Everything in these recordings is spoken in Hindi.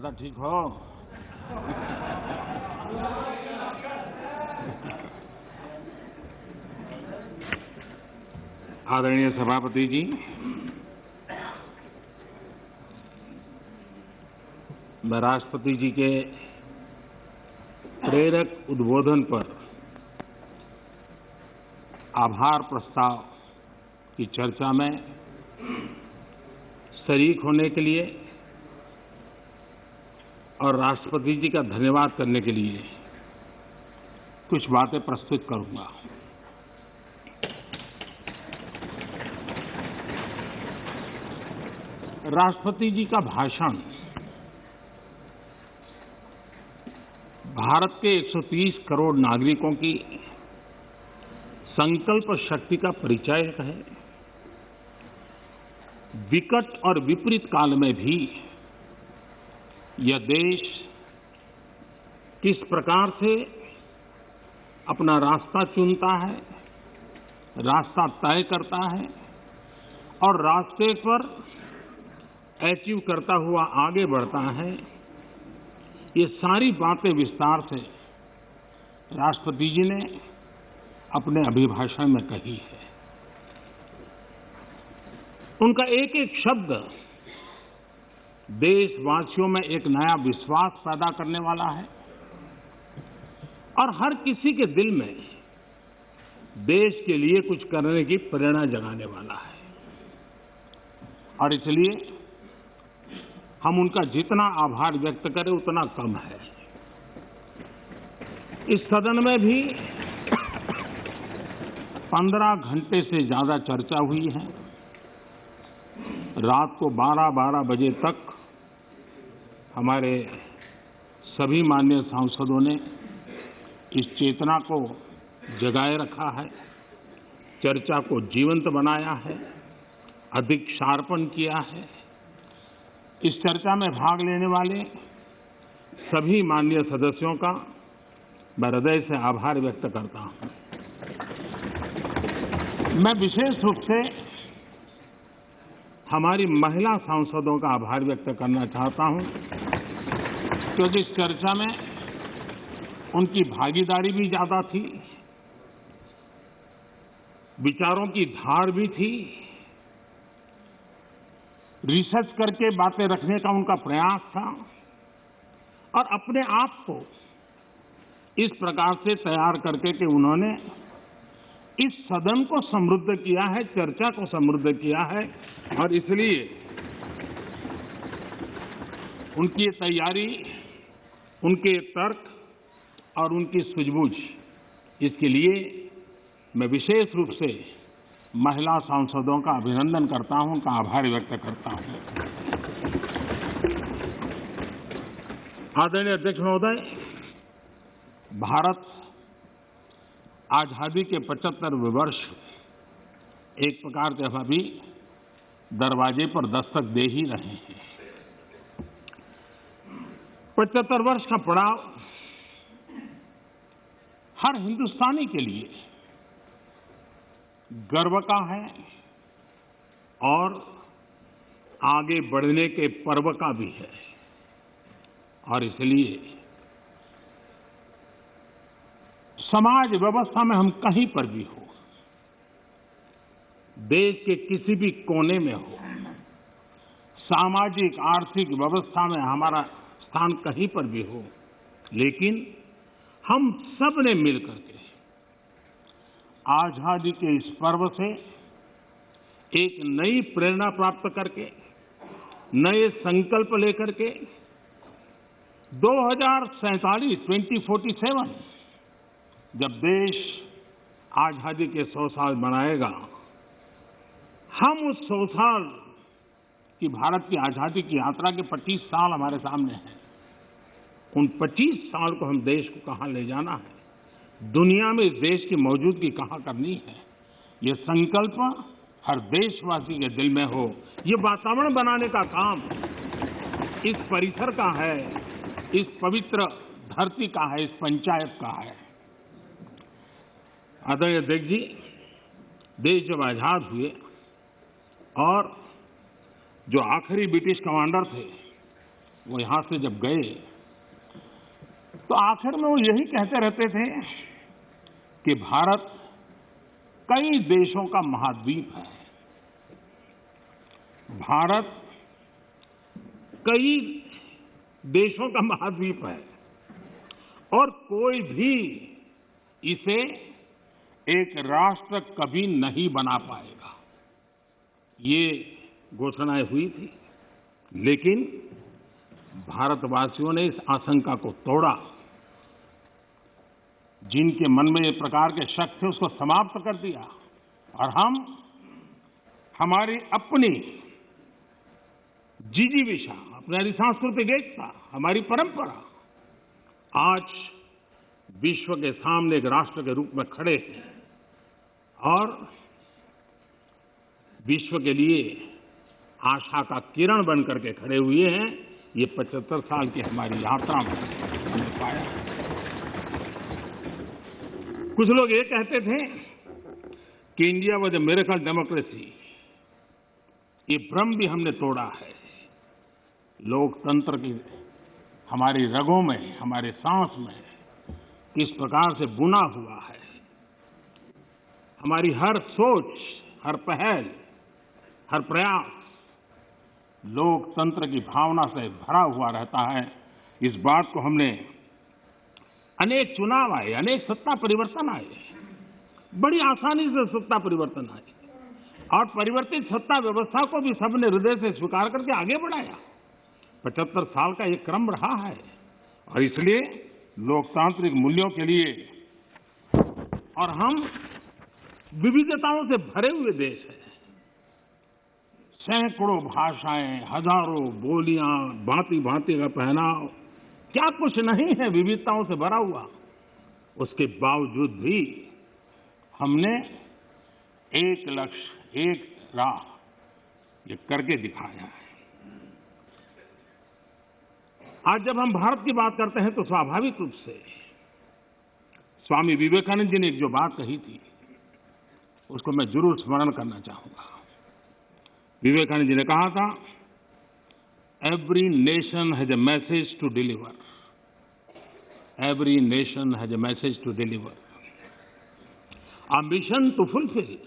दादा ठीक हो? आदरणीय सभापति जी, मैं राष्ट्रपति जी के प्रेरक उद्बोधन पर आभार प्रस्ताव की चर्चा में शरीक होने के लिए और राष्ट्रपति जी का धन्यवाद करने के लिए कुछ बातें प्रस्तुत करूंगा। राष्ट्रपति जी का भाषण भारत के 130 करोड़ नागरिकों की संकल्प शक्ति का परिचायक है। विकट और विपरीत काल में भी यह देश किस प्रकार से अपना रास्ता चुनता है, रास्ता तय करता है और रास्ते पर अचीव करता हुआ आगे बढ़ता है, ये सारी बातें विस्तार से राष्ट्रपति जी ने अपने अभिभाषण में कही है। उनका एक एक शब्द देशवासियों में एक नया विश्वास पैदा करने वाला है और हर किसी के दिल में देश के लिए कुछ करने की प्रेरणा जगाने वाला है। और इसलिए हम उनका जितना आभार व्यक्त करें उतना कम है। इस सदन में भी 15 घंटे से ज्यादा चर्चा हुई है। रात को 12-12 बजे तक हमारे सभी माननीय सांसदों ने इस चेतना को जगाए रखा है, चर्चा को जीवंत बनाया है, अधिक शार्पन किया है। इस चर्चा में भाग लेने वाले सभी माननीय सदस्यों का मैं हृदय से आभार व्यक्त करता हूं। मैं विशेष रूप से हमारी महिला सांसदों का आभार व्यक्त करना चाहता हूं, क्योंकि इस चर्चा में उनकी भागीदारी भी ज्यादा थी, विचारों की धार भी थी, रिसर्च करके बातें रखने का उनका प्रयास था और अपने आप को इस प्रकार से तैयार करके कि उन्होंने इस सदन को समृद्ध किया है, चर्चा को समृद्ध किया है। और इसलिए उनकी तैयारी, उनके तर्क और उनकी सूझबूझ, इसके लिए मैं विशेष रूप से महिला सांसदों का अभिनंदन करता हूं, उनका आभार व्यक्त करता हूं। आदरणीय अध्यक्ष महोदय, भारत आजादी के 75वें वर्ष एक प्रकार से अभी दरवाजे पर दस्तक दे ही रहे हैं। 75 वर्ष का पड़ाव हर हिंदुस्तानी के लिए गर्व का है और आगे बढ़ने के पर्व का भी है। और इसलिए समाज व्यवस्था में हम कहीं पर भी हो, देश के किसी भी कोने में हो, सामाजिक आर्थिक व्यवस्था में हमारा स्थान कहीं पर भी हो, लेकिन हम सब ने मिलकर के आजादी के इस पर्व से एक नई प्रेरणा प्राप्त करके, नए संकल्प लेकर के 2047 जब देश आजादी के 100 साल मनाएगा, हम उस 100 साल की भारत की आजादी की यात्रा के 25 साल हमारे सामने हैं। उन 25 साल को हम देश को कहां ले जाना है, दुनिया में इस देश की मौजूदगी कहां करनी है, ये संकल्प हर देशवासी के दिल में हो। ये वातावरण बनाने का काम इस परिसर का है, इस पवित्र धरती का है, इस पंचायत का है। आदरणीय अध्यक्ष जी, देश जब आजाद हुए और जो आखिरी ब्रिटिश कमांडर थे वो यहां से जब गए तो आखिर में वो यही कहते रहते थे कि भारत कई देशों का महाद्वीप है। भारत कई देशों का महाद्वीप है और कोई भी इसे एक राष्ट्र कभी नहीं बना पाएगा। ये घोषणाएं हुई थी, लेकिन भारतवासियों ने इस आशंका को तोड़ा। जिनके मन में ये प्रकार के शक थे उसको समाप्त कर दिया और हम हमारी अपनी जिजीविषा, अपनी सांस्कृतिक एकता, हमारी परंपरा आज विश्व के सामने एक राष्ट्र के रूप में खड़े हैं और विश्व के लिए आशा का किरण बन करके खड़े हुए हैं। ये 75 साल की हमारी यात्रा में हमने पाया। कुछ लोग ये कहते थे कि India was a miracle democracy. ये भ्रम भी हमने तोड़ा है। लोकतंत्र की हमारी रगों में, हमारे सांस में किस प्रकार से बुना हुआ है। हमारी हर सोच, हर पहल, हर प्रयास लोकतंत्र की भावना से भरा हुआ रहता है। इस बात को हमने अनेक चुनाव आए, अनेक सत्ता परिवर्तन आए, बड़ी आसानी से सत्ता परिवर्तन आए और परिवर्तित सत्ता व्यवस्था को भी सबने हृदय से स्वीकार करके आगे बढ़ाया। 75 साल का ये क्रम रहा है और इसलिए लोकतांत्रिक मूल्यों के लिए और हम विविधताओं से भरे हुए देश हैं। सैकड़ों भाषाएं, हजारों बोलियां, भांति भांति का पहनाव, क्या कुछ नहीं है विविधताओं से भरा हुआ। उसके बावजूद भी हमने एक लक्ष्य, एक राह ये करके दिखाया है। आज जब हम भारत की बात करते हैं तो स्वाभाविक रूप से स्वामी विवेकानंद जी ने एक जो बात कही थी उसको मैं जरूर स्मरण करना चाहूंगा। विवेकानंद जी ने कहा था, every nation has a message to deliver, every nation has a message to deliver, a mission to fulfil,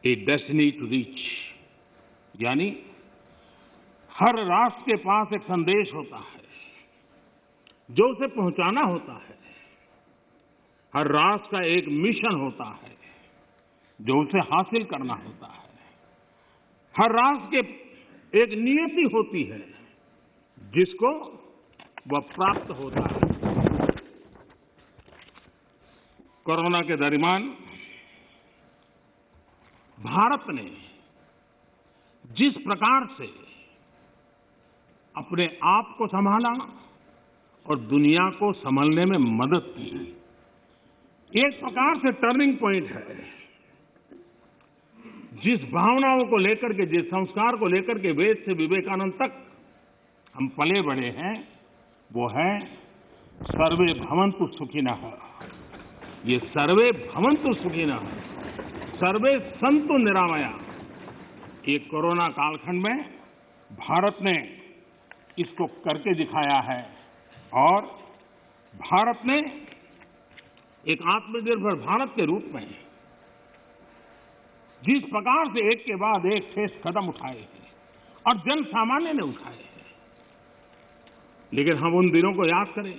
a destiny to reach. यानी हर राष्ट्र के पास एक संदेश होता है जो उसे पहुंचाना होता है। हर राष्ट्र का एक मिशन होता है जो उसे हासिल करना होता है। हर राष्ट्र के एक नियति होती है जिसको वह प्राप्त होता है। कोरोना के दरमियान भारत ने जिस प्रकार से अपने आप को संभाला और दुनिया को संभलने में मदद की, एक प्रकार से टर्निंग पॉइंट है। जिस भावनाओं को लेकर के, जिस संस्कार को लेकर के वेद से विवेकानंद तक हम पले बढ़े हैं, वो है सर्वे भवन्तु सुखिनः। ये सर्वे भवन्तु सुखिनः, सर्वे सन्तु निरामया, ये कोरोना कालखंड में भारत ने इसको करके दिखाया है और भारत ने एक आत्मनिर्भर भारत के रूप में जिस प्रकार से एक के बाद एक ठोस कदम उठाए हैं और जन सामान्य ने उठाए हैं। लेकिन हम उन दिनों को याद करें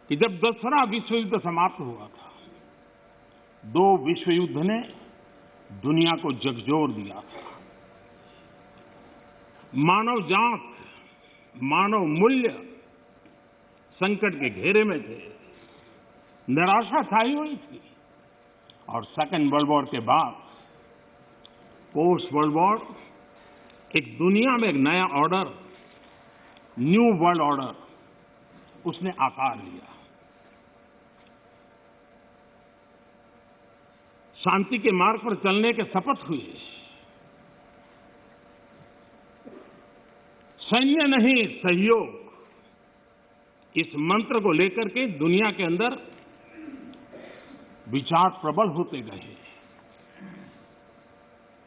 कि जब दूसरा विश्व युद्ध समाप्त हुआ था, दो विश्व युद्ध ने दुनिया को झकझोर दिया था। मानव जात, मानव मूल्य संकट के घेरे में थे, निराशा छाई हुई थी और सेकेंड वर्ल्ड वॉर के बाद पोस्ट वर्ल्ड वॉर एक दुनिया में एक नया ऑर्डर, न्यू वर्ल्ड ऑर्डर उसने आकार लिया। शांति के मार्ग पर चलने के शपथ हुए। सैन्य नहीं सहयोग, इस मंत्र को लेकर के दुनिया के अंदर विचार प्रबल होते गए।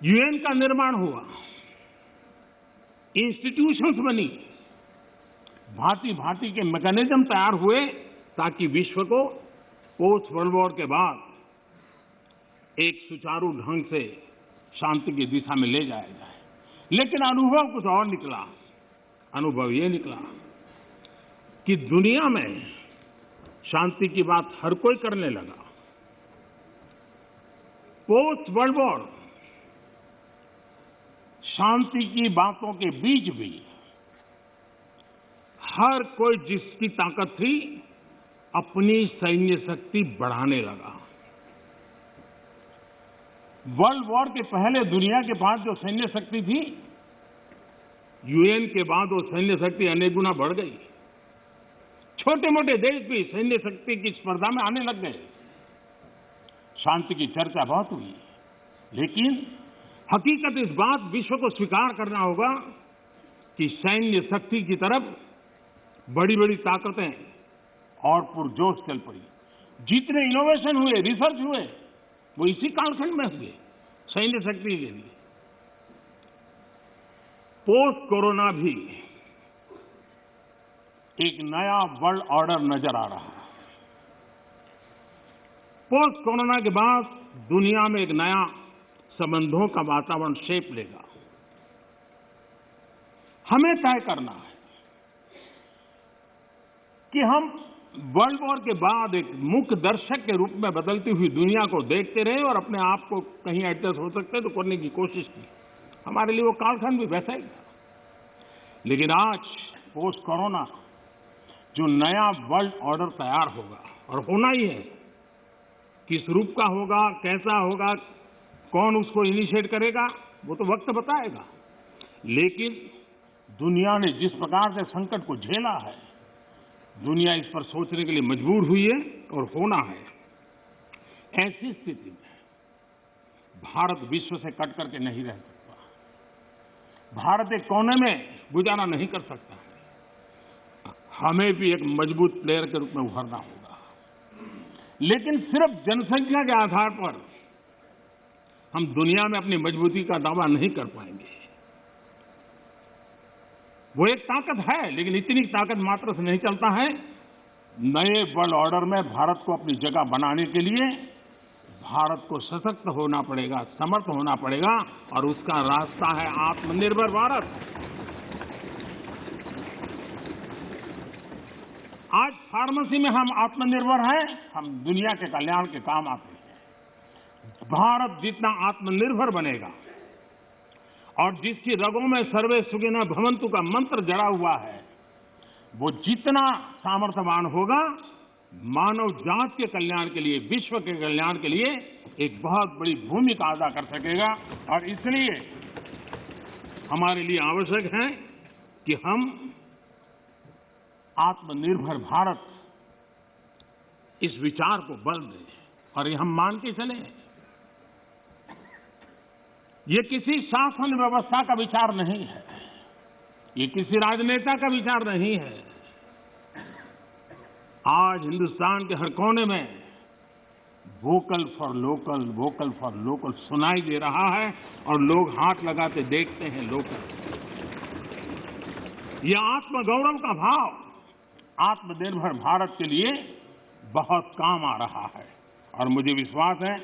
यूएन का निर्माण हुआ, इंस्टीट्यूशंस बनी, भांति भांति के मैकेनिज्म तैयार हुए ताकि विश्व को पोस्ट वर्ल्ड वॉर के बाद एक सुचारू ढंग से शांति की दिशा में ले जाया जाए। लेकिन अनुभव कुछ और निकला। अनुभव ये निकला कि दुनिया में शांति की बात हर कोई करने लगा। पोस्ट वर्ल्ड वॉर शांति की बातों के बीच भी हर कोई जिसकी ताकत थी अपनी सैन्य शक्ति बढ़ाने लगा। वर्ल्ड वॉर के पहले दुनिया के पास जो सैन्य शक्ति थी, यूएन के बाद वो सैन्य शक्ति अनेक गुना बढ़ गई। छोटे मोटे देश भी सैन्य शक्ति की स्पर्धा में आने लग गए। शांति की चर्चा बहुत हुई, लेकिन हकीकत इस बात विश्व को स्वीकार करना होगा कि सैन्य शक्ति की तरफ बड़ी बड़ी ताकतें और पुरजोश चल पड़ी। जितने इनोवेशन हुए, रिसर्च हुए, वो इसी कालखंड में हुए सैन्य शक्ति के लिए। पोस्ट कोरोना भी एक नया वर्ल्ड ऑर्डर नजर आ रहा है। पोस्ट कोरोना के बाद दुनिया में एक नया संबंधों का वातावरण शेप लेगा। हमें तय करना है कि हम वर्ल्ड वॉर के बाद एक मुख्य दर्शक के रूप में बदलती हुई दुनिया को देखते रहे और अपने आप को कहीं एडजस्ट हो सकते तो करने की कोशिश की। हमारे लिए वो कालखंड भी वैसा ही था। लेकिन आज पोस्ट कोरोना जो नया वर्ल्ड ऑर्डर तैयार होगा, और होना ही है, किस रूप का होगा, कैसा होगा, कौन उसको इनिशिएट करेगा, वो तो वक्त बताएगा। लेकिन दुनिया ने जिस प्रकार से संकट को झेला है, दुनिया इस पर सोचने के लिए मजबूर हुई है और होना है। ऐसी स्थिति में भारत विश्व से कट करके नहीं रह सकता। भारत एक कोने में गुजारा नहीं कर सकता। हमें भी एक मजबूत प्लेयर के रूप में उभरना होगा। लेकिन सिर्फ जनसंख्या के आधार पर हम दुनिया में अपनी मजबूती का दावा नहीं कर पाएंगे। वो एक ताकत है, लेकिन इतनी ताकत मात्र से नहीं चलता है। नए वर्ल्ड ऑर्डर में भारत को अपनी जगह बनाने के लिए भारत को सशक्त होना पड़ेगा, समर्थ होना पड़ेगा, और उसका रास्ता है आत्मनिर्भर भारत। आज फार्मेसी में हम आत्मनिर्भर हैं, हम दुनिया के कल्याण के काम आते हैं। भारत जितना आत्मनिर्भर बनेगा और जिसकी रगों में सर्वे सुखिनः भवन्तु का मंत्र जड़ा हुआ है, वो जितना सामर्थ्यवान होगा, मानव जात के कल्याण के लिए, विश्व के कल्याण के लिए एक बहुत बड़ी भूमिका अदा कर सकेगा। और इसलिए हमारे लिए आवश्यक है कि हम आत्मनिर्भर भारत इस विचार को बल दें और ये हम मान के चले। ये किसी शासन व्यवस्था का विचार नहीं है, ये किसी राजनेता का विचार नहीं है। आज हिंदुस्तान के हर कोने में vocal for local, vocal for local सुनाई दे रहा है और लोग हाथ लगाते देखते हैं। लोकल, ये आत्मगौरव का भाव आत्मनिर्भर भारत के लिए बहुत काम आ रहा है। और मुझे विश्वास है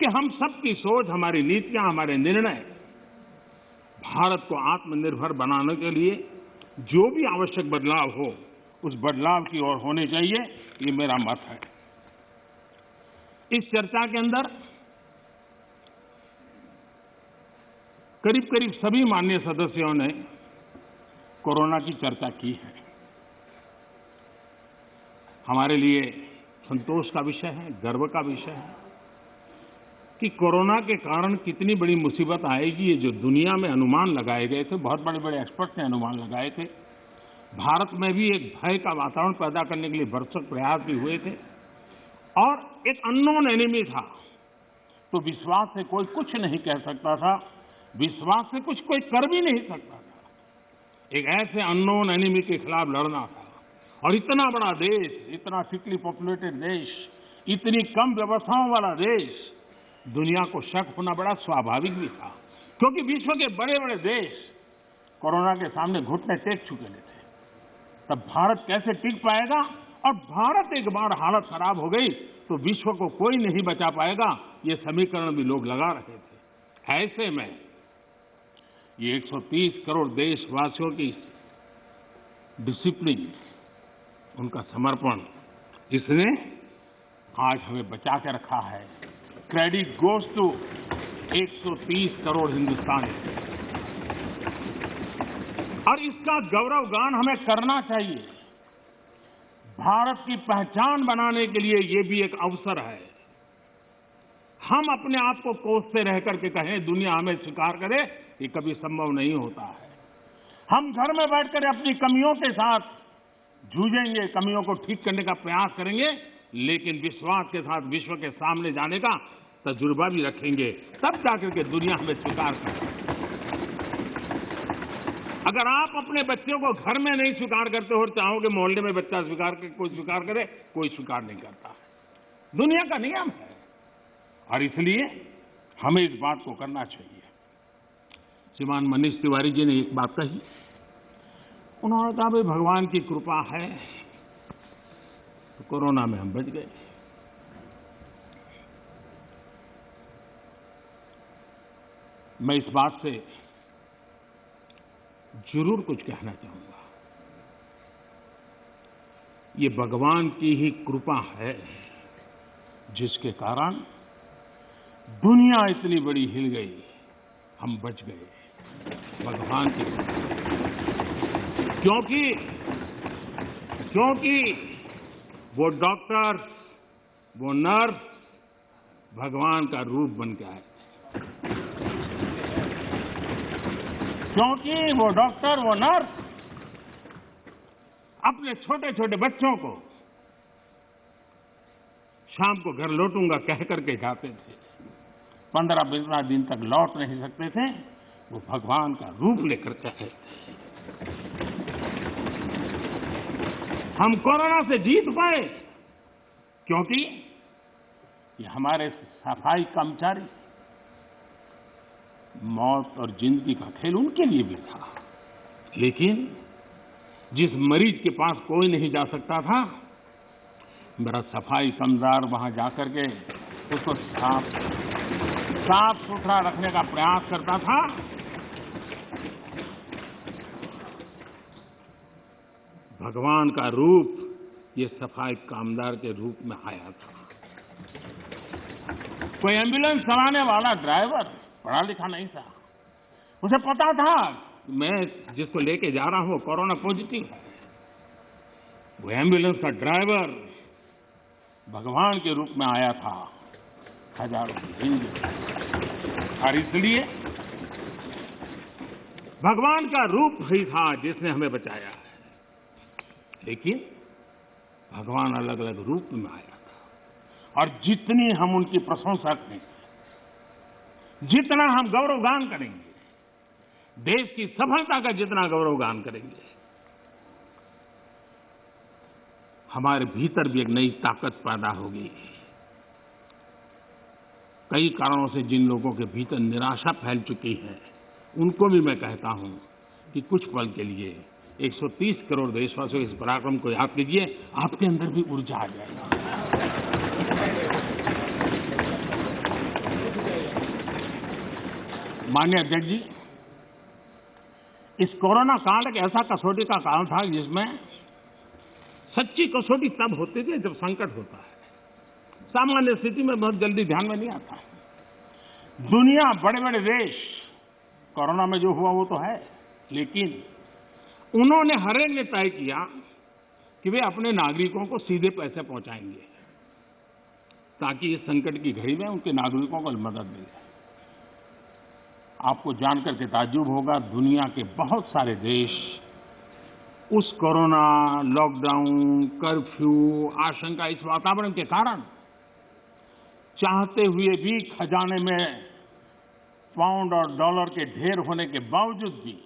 कि हम सबकी सोच, हमारी नीतियां, हमारे निर्णय भारत को आत्मनिर्भर बनाने के लिए जो भी आवश्यक बदलाव हो, उस बदलाव की ओर होने चाहिए। ये मेरा मत है। इस चर्चा के अंदर करीब करीब सभी माननीय सदस्यों ने कोरोना की चर्चा की है। हमारे लिए संतोष का विषय है, गर्व का विषय है कि कोरोना के कारण कितनी बड़ी मुसीबत आएगी। ये जो दुनिया में अनुमान लगाए गए थे, बहुत बड़े बड़े एक्सपर्ट ने अनुमान लगाए थे। भारत में भी एक भय का वातावरण पैदा करने के लिए भरसक प्रयास भी हुए थे और एक अननोन एनिमी था, तो विश्वास से कोई कुछ नहीं कह सकता था, विश्वास से कुछ कोई कर भी नहीं सकता था। एक ऐसे अननोन एनिमी के खिलाफ लड़ना था और इतना बड़ा देश, इतना थिकली पॉपुलेटेड देश, इतनी कम व्यवस्थाओं वाला देश, दुनिया को शक होना बड़ा स्वाभाविक भी था, क्योंकि विश्व के बड़े बड़े देश कोरोना के सामने घुटने टेक चुके थे। तब भारत कैसे टिक पाएगा? और भारत एक बार हालत खराब हो गई तो विश्व को कोई नहीं बचा पाएगा, ये समीकरण भी लोग लगा रहे थे। ऐसे में ये 130 करोड़ देशवासियों की डिसिप्लिन, उनका समर्पण, इसने आज हमें बचा के रखा है। क्रेडिट गोज टू 130 करोड़ हिंदुस्तानी, और इसका गौरवगान हमें करना चाहिए। भारत की पहचान बनाने के लिए ये भी एक अवसर है। हम अपने आप को कोसते रह करके कहें दुनिया हमें स्वीकार करे, ये कभी संभव नहीं होता है। हम घर में बैठकर अपनी कमियों के साथ जूझेंगे, कमियों को ठीक करने का प्रयास करेंगे, लेकिन विश्वास के साथ विश्व के सामने जाने का तजुर्बा भी रखेंगे, तब जाकर के दुनिया हमें स्वीकार करे। अगर आप अपने बच्चों को घर में नहीं स्वीकार करते हो और चाहोगे मोहल्ले में बच्चा स्वीकार करे, कोई स्वीकार करे, कोई स्वीकार नहीं करता है। दुनिया का नियम है, और इसलिए हमें इस बात को करना चाहिए। श्रीमान मनीष तिवारी जी ने एक बात कही, उन्होंने कहा भाई भगवान की कृपा है तो कोरोना में हम बच गए। मैं इस बात से जरूर कुछ कहना चाहूंगा। ये भगवान की ही कृपा है जिसके कारण दुनिया इतनी बड़ी हिल गई, हम बच गए। भगवान की कृपा, क्योंकि वो डॉक्टर, वो नर्स भगवान का रूप बन के आए। क्योंकि वो डॉक्टर, वो नर्स अपने छोटे छोटे बच्चों को शाम को घर लौटूंगा कह करके जाते थे। 15-15 दिन तक लौट नहीं सकते थे, वो भगवान का रूप लेकर के आए थे। हम कोरोना से जीत पाए क्योंकि ये हमारे सफाई कर्मचारी, मौत और जिंदगी का खेल उनके लिए भी था, लेकिन जिस मरीज के पास कोई नहीं जा सकता था, मेरा सफाई कर्मचारी वहां जाकर के उसको साफ सुथरा रखने का प्रयास करता था। भगवान का रूप ये सफाई कामदार के रूप में आया था। कोई एम्बुलेंस चलाने वाला ड्राइवर पढ़ा लिखा नहीं था, उसे पता था मैं जिसको लेके जा रहा हूं कोरोना पॉजिटिव है। वो एम्बुलेंस का ड्राइवर भगवान के रूप में आया था हजारों हिंदू, और इसलिए भगवान का रूप ही था जिसने हमें बचाया है। लेकिन भगवान अलग अलग रूप में आया था, और जितनी हम उनकी प्रशंसा करेंगे, जितना हम गौरवगान करेंगे, देश की सफलता का जितना गौरवगान करेंगे, हमारे भीतर भी एक नई ताकत पैदा होगी। कई कारणों से जिन लोगों के भीतर निराशा फैल चुकी है, उनको भी मैं कहता हूं कि कुछ पल के लिए 130 करोड़ देशवासियों इस पराक्रम को याद कीजिए, आपके अंदर भी ऊर्जा आ जाएगा। माननीय अध्यक्ष जी, इस कोरोना काल एक ऐसा कसौटी का काल था जिसमें सच्ची कसौटी तब होती थी जब संकट होता है। सामान्य स्थिति में बहुत जल्दी ध्यान में नहीं आता। दुनिया, बड़े बड़े देश, कोरोना में जो हुआ वो तो है, लेकिन उन्होंने हर एक ने तय किया कि वे अपने नागरिकों को सीधे पैसे पहुंचाएंगे ताकि इस संकट की घड़ी में उनके नागरिकों को मदद मिले। आपको जानकर के ताज्जुब होगा, दुनिया के बहुत सारे देश उस कोरोना, लॉकडाउन, कर्फ्यू, आशंका, इस वातावरण के कारण चाहते हुए भी खजाने में पाउंड और डॉलर के ढेर होने के बावजूद भी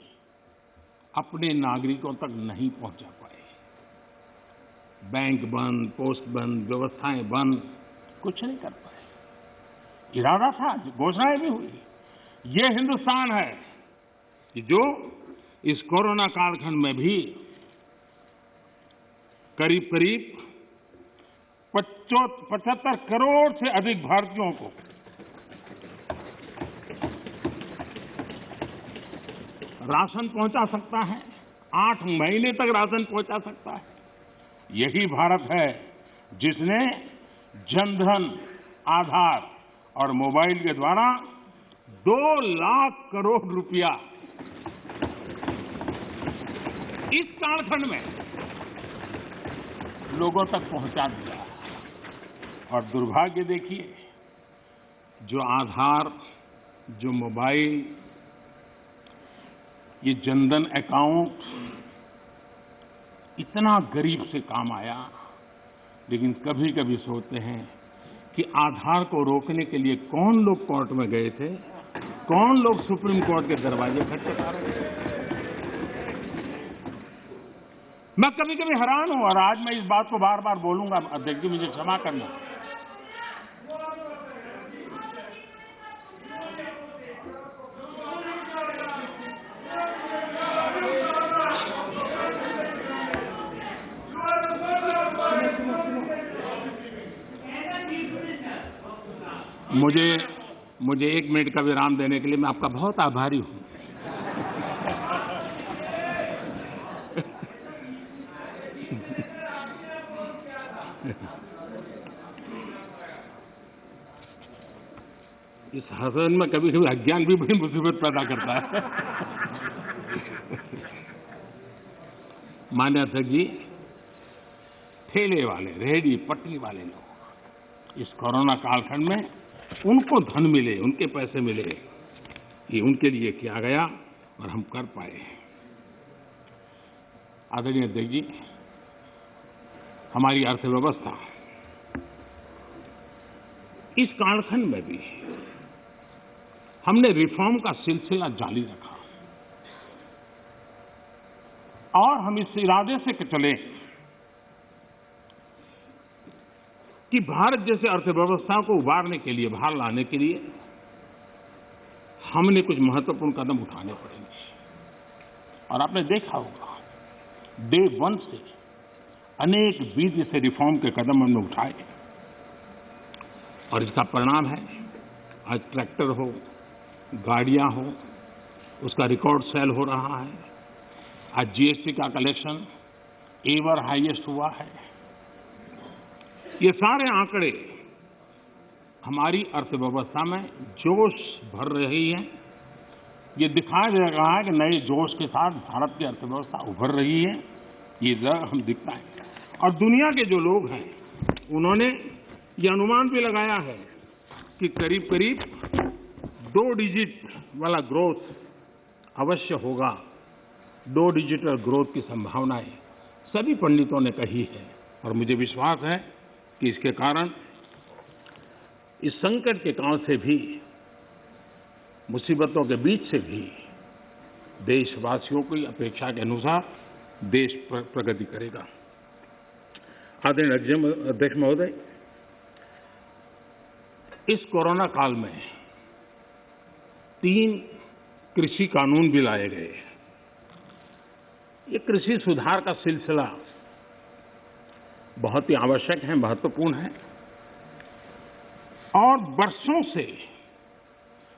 अपने नागरिकों तक नहीं पहुंचा पाए। बैंक बंद, पोस्ट बंद, व्यवस्थाएं बंद, कुछ नहीं कर पाए। इरादा था, घोषणाएं भी हुई। ये हिंदुस्तान है कि जो इस कोरोना कालखंड में भी करीब करीब 75 करोड़ से अधिक भारतीयों को राशन पहुंचा सकता है, 8 महीने तक राशन पहुंचा सकता है। यही भारत है जिसने जनधन, आधार और मोबाइल के द्वारा 2 लाख करोड़ रुपया इस कालखंड में लोगों तक पहुंचा दिया। और दुर्भाग्य देखिए, जो आधार, जो मोबाइल, ये जनधन अकाउंट इतना गरीब से काम आया, लेकिन कभी कभी सोचते हैं कि आधार को रोकने के लिए कौन लोग कोर्ट में गए थे, कौन लोग सुप्रीम कोर्ट के दरवाजे खटखटा रहे थे। मैं कभी कभी हैरान हूं, और आज मैं इस बात को बार बार बोलूंगा, अध्यक्ष जी मुझे क्षमा करना। मुझे 1 मिनट का विराम देने के लिए मैं आपका बहुत आभारी हूं। इस शासन में कभी कभी अज्ञान भी बड़ी मुसीबत पैदा करता है। माननीय अध्यक्ष जी, ठेले वाले, रेहड़ी पटरी वाले लोग इस कोरोना कालखंड में उनको धन मिले, उनके पैसे मिले, ये उनके लिए किया गया और हम कर पाए। आदरणीय अध्यक्ष जी, हमारी अर्थव्यवस्था इस कालखंड में भी हमने रिफॉर्म का सिलसिला जारी रखा और हम इस इरादे से चले कि भारत जैसे अर्थव्यवस्था को उबारने के लिए, बाहर लाने के लिए हमने कुछ महत्वपूर्ण कदम उठाने पड़ेंगे। और आपने देखा होगा, डे 1 से अनेक विधि से रिफॉर्म के कदम हमने उठाए और इसका परिणाम है आज ट्रैक्टर हो, गाड़ियां हो, उसका रिकॉर्ड सेल हो रहा है। आज जीएसटी का कलेक्शन एवर हाईएस्ट हुआ है। ये सारे आंकड़े हमारी अर्थव्यवस्था में जोश भर रही है। ये दिखाई दे रहा है कि नए जोश के साथ भारत की अर्थव्यवस्था उभर रही है। ये हम दिखता है। और दुनिया के जो लोग हैं, उन्होंने ये अनुमान भी लगाया है कि करीब करीब 2 डिजिट वाला ग्रोथ अवश्य होगा। 2 डिजिटल ग्रोथ की संभावनाएं सभी पंडितों ने कही है और मुझे विश्वास है कि इसके कारण इस संकट के काल से भी, मुसीबतों के बीच से भी देशवासियों की अपेक्षा के अनुसार देश प्रगति करेगा। आदरणीय अध्यक्ष महोदय, इस कोरोना काल में 3 कृषि कानून भी लाए गए। ये कृषि सुधार का सिलसिला बहुत ही आवश्यक है, महत्वपूर्ण है और वर्षों से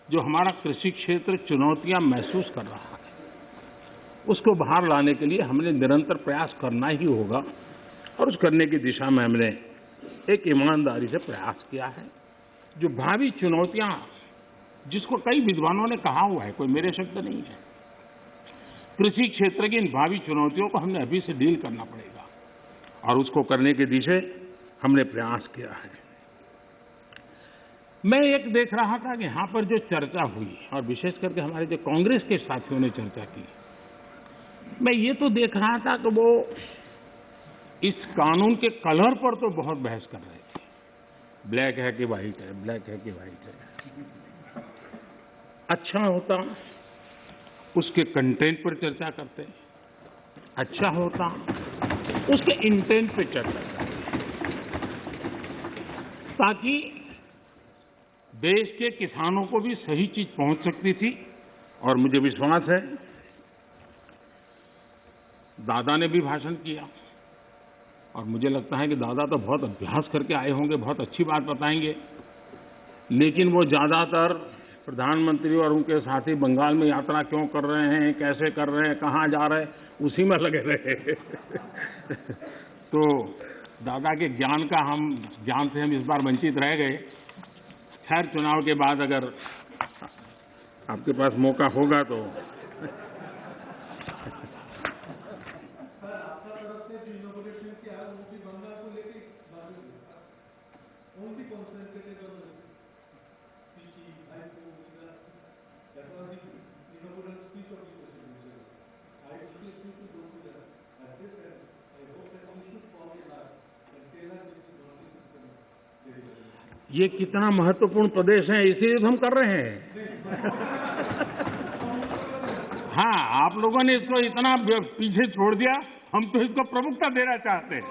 जो हमारा कृषि क्षेत्र चुनौतियां महसूस कर रहा है, उसको बाहर लाने के लिए हमने निरंतर प्रयास करना ही होगा और उस करने की दिशा में हमने एक ईमानदारी से प्रयास किया है। जो भावी चुनौतियां, जिसको कई विद्वानों ने कहा हुआ है, कोई मेरे शब्द नहीं है, कृषि क्षेत्र की इन भावी चुनौतियों को हमने अभी से डील करना पड़ेगा और उसको करने की दिशा हमने प्रयास किया है। मैं एक देख रहा था कि यहां पर जो चर्चा हुई और विशेष करके हमारे जो कांग्रेस के साथियों ने चर्चा की, मैं ये तो देख रहा था कि वो इस कानून के कलर पर तो बहुत बहस कर रहे थे। ब्लैक है कि व्हाइट है, ब्लैक है कि व्हाइट है। अच्छा होता उसके कंटेंट पर चर्चा करते, अच्छा होता उसके इंटेंट पर चर्चा करते, ताकि देश के किसानों को भी सही चीज पहुंच सकती थी। और मुझे विश्वास है दादा ने भी भाषण किया और मुझे लगता है कि दादा तो बहुत अभ्यास करके आए होंगे, बहुत अच्छी बात बताएंगे, लेकिन वो ज़्यादातर प्रधानमंत्री और उनके साथी बंगाल में यात्रा क्यों कर रहे हैं, कैसे कर रहे हैं, कहाँ जा रहे हैं, उसी में लगे रहे। तो दादा के ज्ञान से हम इस बार वंचित रह गए। खैर, चुनाव के बाद अगर आपके पास मौका होगा तो ये कितना महत्वपूर्ण प्रदेश है, इसीलिए तो हम कर रहे हैं। हाँ, आप लोगों ने इसको इतना पीछे छोड़ दिया, हम तो इसको प्रमुखता देना चाहते हैं।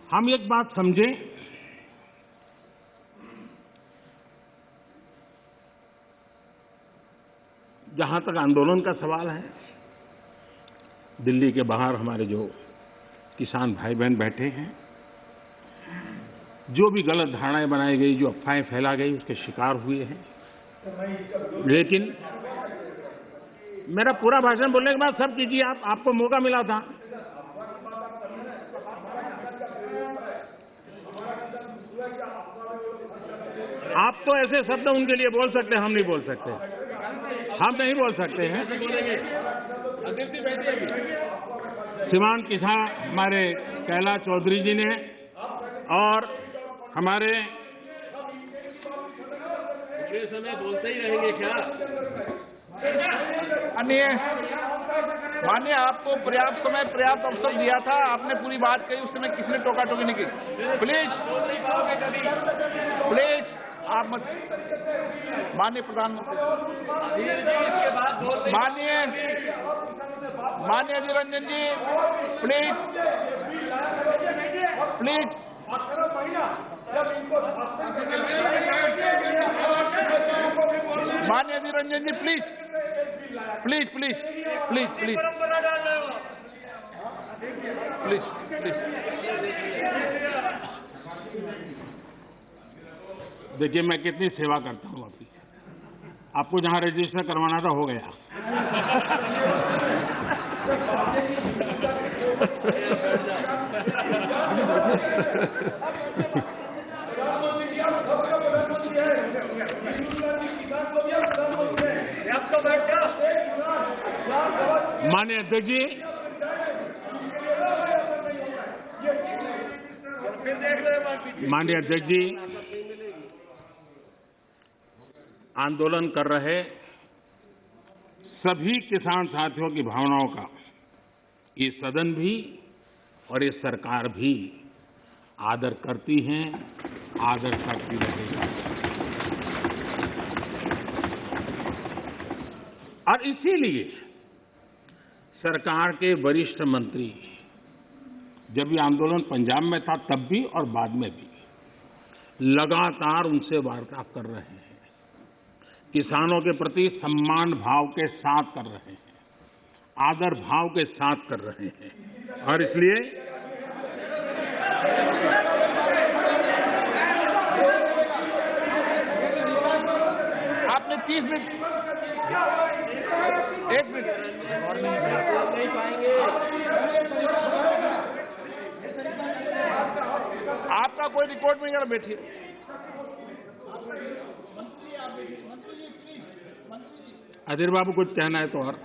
हम एक बात समझें, जहां तक आंदोलन का सवाल है, दिल्ली के बाहर हमारे जो किसान भाई बहन बैठे हैं, जो भी गलत धारणाएं बनाई गई, जो अफवाहें फैला गई, उसके शिकार हुए हैं। लेकिन मेरा पूरा भाषण बोलने के बाद सब कीजिए, आपको मौका मिला था। आप तो ऐसे शब्द उनके लिए बोल सकते हैं, हम नहीं बोल सकते, हम नहीं बोल सकते हैं। श्रीमान किसान हमारे कैलाश चौधरी जी ने और हमारे समय बोलते ही रहेंगे क्या? माननीय, आपको पर्याप्त समय, पर्याप्त अवसर दिया था, आपने पूरी बात कही, उस समय किसने टोका टोकी नहीं की। प्लीज आप मत। माननीय प्रधानमंत्री, माननीय अधीर रंजन जी, प्लीज। माननीय अधीर रंजन जी, प्लीज। देखिए, मैं कितनी सेवा करता हूँ आपकी। आपको जहां रजिस्टर करवाना था हो गया। माननीय अध्यक्ष जी, आंदोलन कर रहे सभी किसान साथियों की भावनाओं का ये सदन भी और ये सरकार भी आदर करती हैं, आदर करती रहेगी। और इसीलिए सरकार के वरिष्ठ मंत्री, जब ये आंदोलन पंजाब में था तब भी और बाद में भी, लगातार उनसे वार्ता कर रहे हैं, किसानों के प्रति सम्मान भाव के साथ कर रहे हैं, आदर भाव के साथ कर रहे हैं। और इसलिए आपने 30 मिनट, 1 मिनट नहीं पाएंगे। आपका कोई रिकॉर्ड नहीं, जरा बैठिए। अधीर बाबू, कुछ कहना है तो और।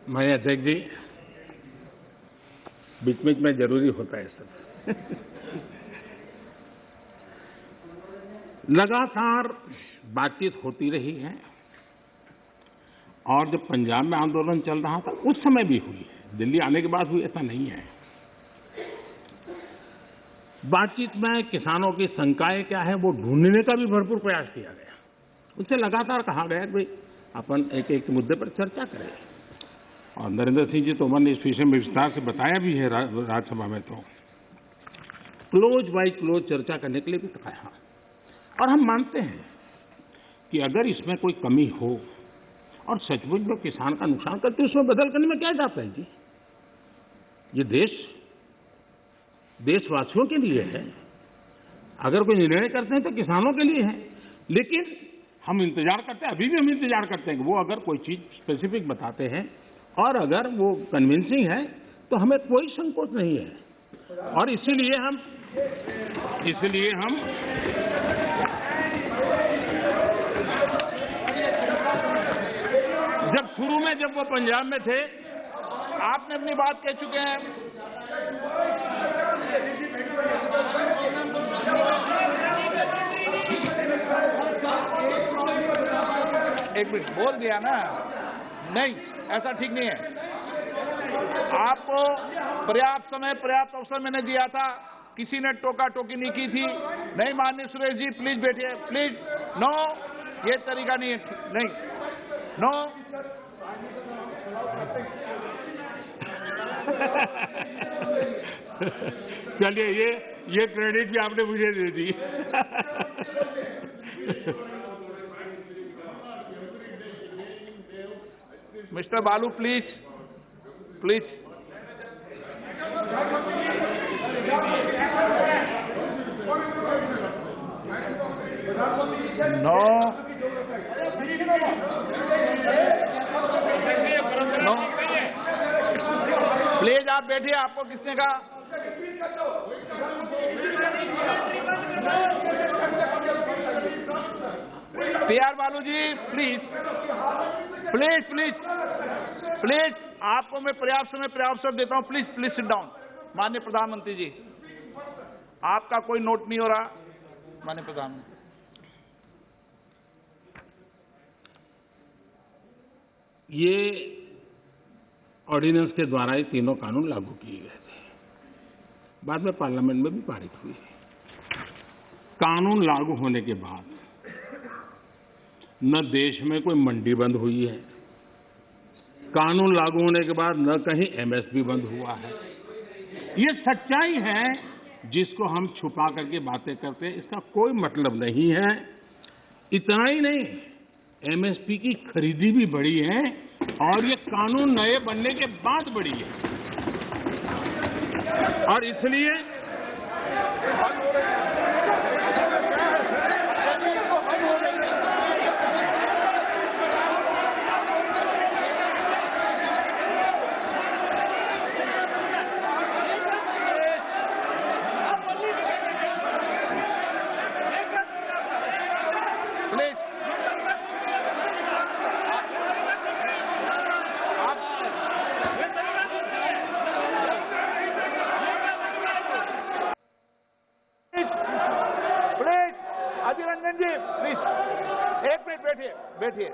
मैं अध्यक्ष जी, बीच बीच में जरूरी होता है सब। लगातार बातचीत होती रही है और जब पंजाब में आंदोलन चल रहा था उस समय भी हुई है, दिल्ली आने के बाद हुई ऐसा नहीं है। बातचीत में किसानों की शंकाएं क्या है वो ढूंढने का भी भरपूर प्रयास किया गया। उनसे लगातार कहा गया कि भाई अपन एक एक मुद्दे पर चर्चा करें, और नरेंद्र सिंह जी तोमर ने इस विषय में विस्तार से बताया भी है राज्यसभा में। तो क्लोज बाय क्लोज चर्चा करने के लिए भी कहा, और हम मानते हैं कि अगर इसमें कोई कमी हो और सचमुच में किसान का नुकसान करते उसमें बदल करने में क्या जाता है जी। ये देशवासियों के लिए है, अगर कोई निर्णय करते हैं तो किसानों के लिए है। लेकिन हम इंतजार करते हैं, अभी भी हम इंतजार करते हैं कि वो अगर कोई चीज स्पेसिफिक बताते हैं और अगर वो कन्विंसिंग है तो हमें कोई संकोच नहीं है। और इसीलिए हम शुरू में जब वो पंजाब में थे, आपने अपनी बात कह चुके हैं। एक मिनट बोल दिया ना, नहीं ऐसा ठीक नहीं है। आपको पर्याप्त समय पर्याप्त अवसर मैंने दिया था, किसी ने टोका टोकी नहीं की थी। नहीं माननीय सुरेश जी प्लीज बैठिए, प्लीज। नो, ये तरीका नहीं है, नहीं, नो। चलिए ये क्रेडिट भी आपने मुझे दे दी। Mister Balu please, please. No, no, please आप बैठिए। आपको किसने कहा? PR Balu ji please, please please please, आपको मैं पर्याप्त समय पर्याप्त अवसर देता हूं। Please please sit down. माननीय प्रधानमंत्री जी, आपका कोई नोट नहीं हो रहा। माननीय प्रधानमंत्री, ये ऑर्डिनेंस के द्वारा ही तीनों कानून लागू किए गए थे, बाद में पार्लियामेंट में भी पारित हुए। कानून लागू होने के बाद न देश में कोई मंडी बंद हुई है, कानून लागू होने के बाद न कहीं एमएसपी बंद हुआ है। ये सच्चाई है जिसको हम छुपा करके बातें करते हैं, इसका कोई मतलब नहीं है। इतना ही नहीं, एमएसपी की खरीदी भी बढ़ी है और ये कानून नए बनने के बाद बढ़ी है। और इसलिए रंजन जी प्लीज एक मिनट बैठिए, बैठिए,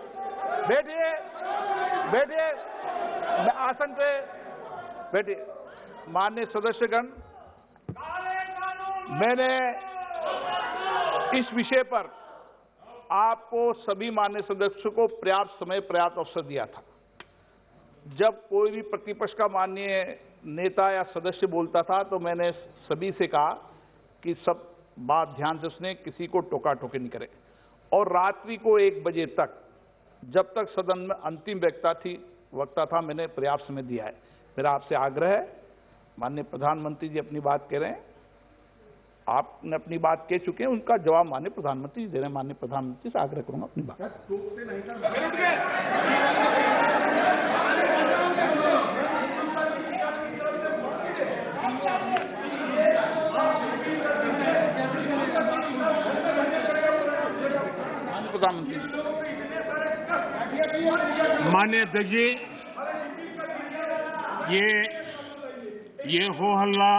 बैठिए, बैठिए, आसन पे बैठिए। माननीय सदस्यगण, मैंने इस विषय पर आपको सभी माननीय सदस्यों को पर्याप्त समय पर्याप्त अवसर दिया था। जब कोई भी प्रतिपक्ष का माननीय नेता या सदस्य बोलता था तो मैंने सभी से कहा कि सब बात ध्यान से सुने, किसी को टोका टोकी नहीं करे। और रात्रि को 1 बजे तक, जब तक सदन में अंतिम वक्ता था, मैंने पर्याप्त समय दिया है। मेरा आपसे आग्रह है, माननीय प्रधानमंत्री जी अपनी बात कह रहे हैं, आपने अपनी बात कह चुके हैं, उनका जवाब माननीय प्रधानमंत्री जी दे रहे हैं। माननीय प्रधानमंत्री से आग्रह करूंगा अपनी बात। प्रधानमंत्री, माननीय अध्यक्ष जी, ये हो हल्ला,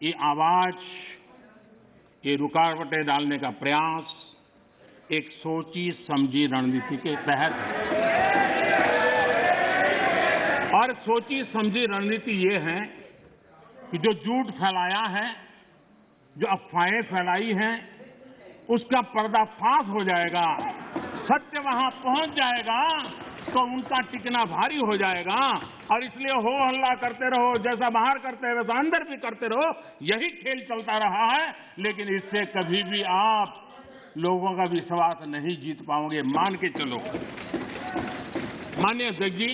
ये आवाज, ये रुकावटें डालने का प्रयास एक सोची समझी रणनीति के तहत है। और सोची समझी रणनीति ये है कि जो झूठ फैलाया है जो अफवाहें फैलाई हैं उसका पर्दाफाश हो जाएगा, सत्य वहां पहुंच जाएगा तो उनका टिकना भारी हो जाएगा। और इसलिए हो हल्ला करते रहो, जैसा बाहर करते हैं वैसा अंदर भी करते रहो, यही खेल चलता रहा है। लेकिन इससे कभी भी आप लोगों का विश्वास नहीं जीत पाओगे, मान के चलो। माननीय अध्यक्ष जी,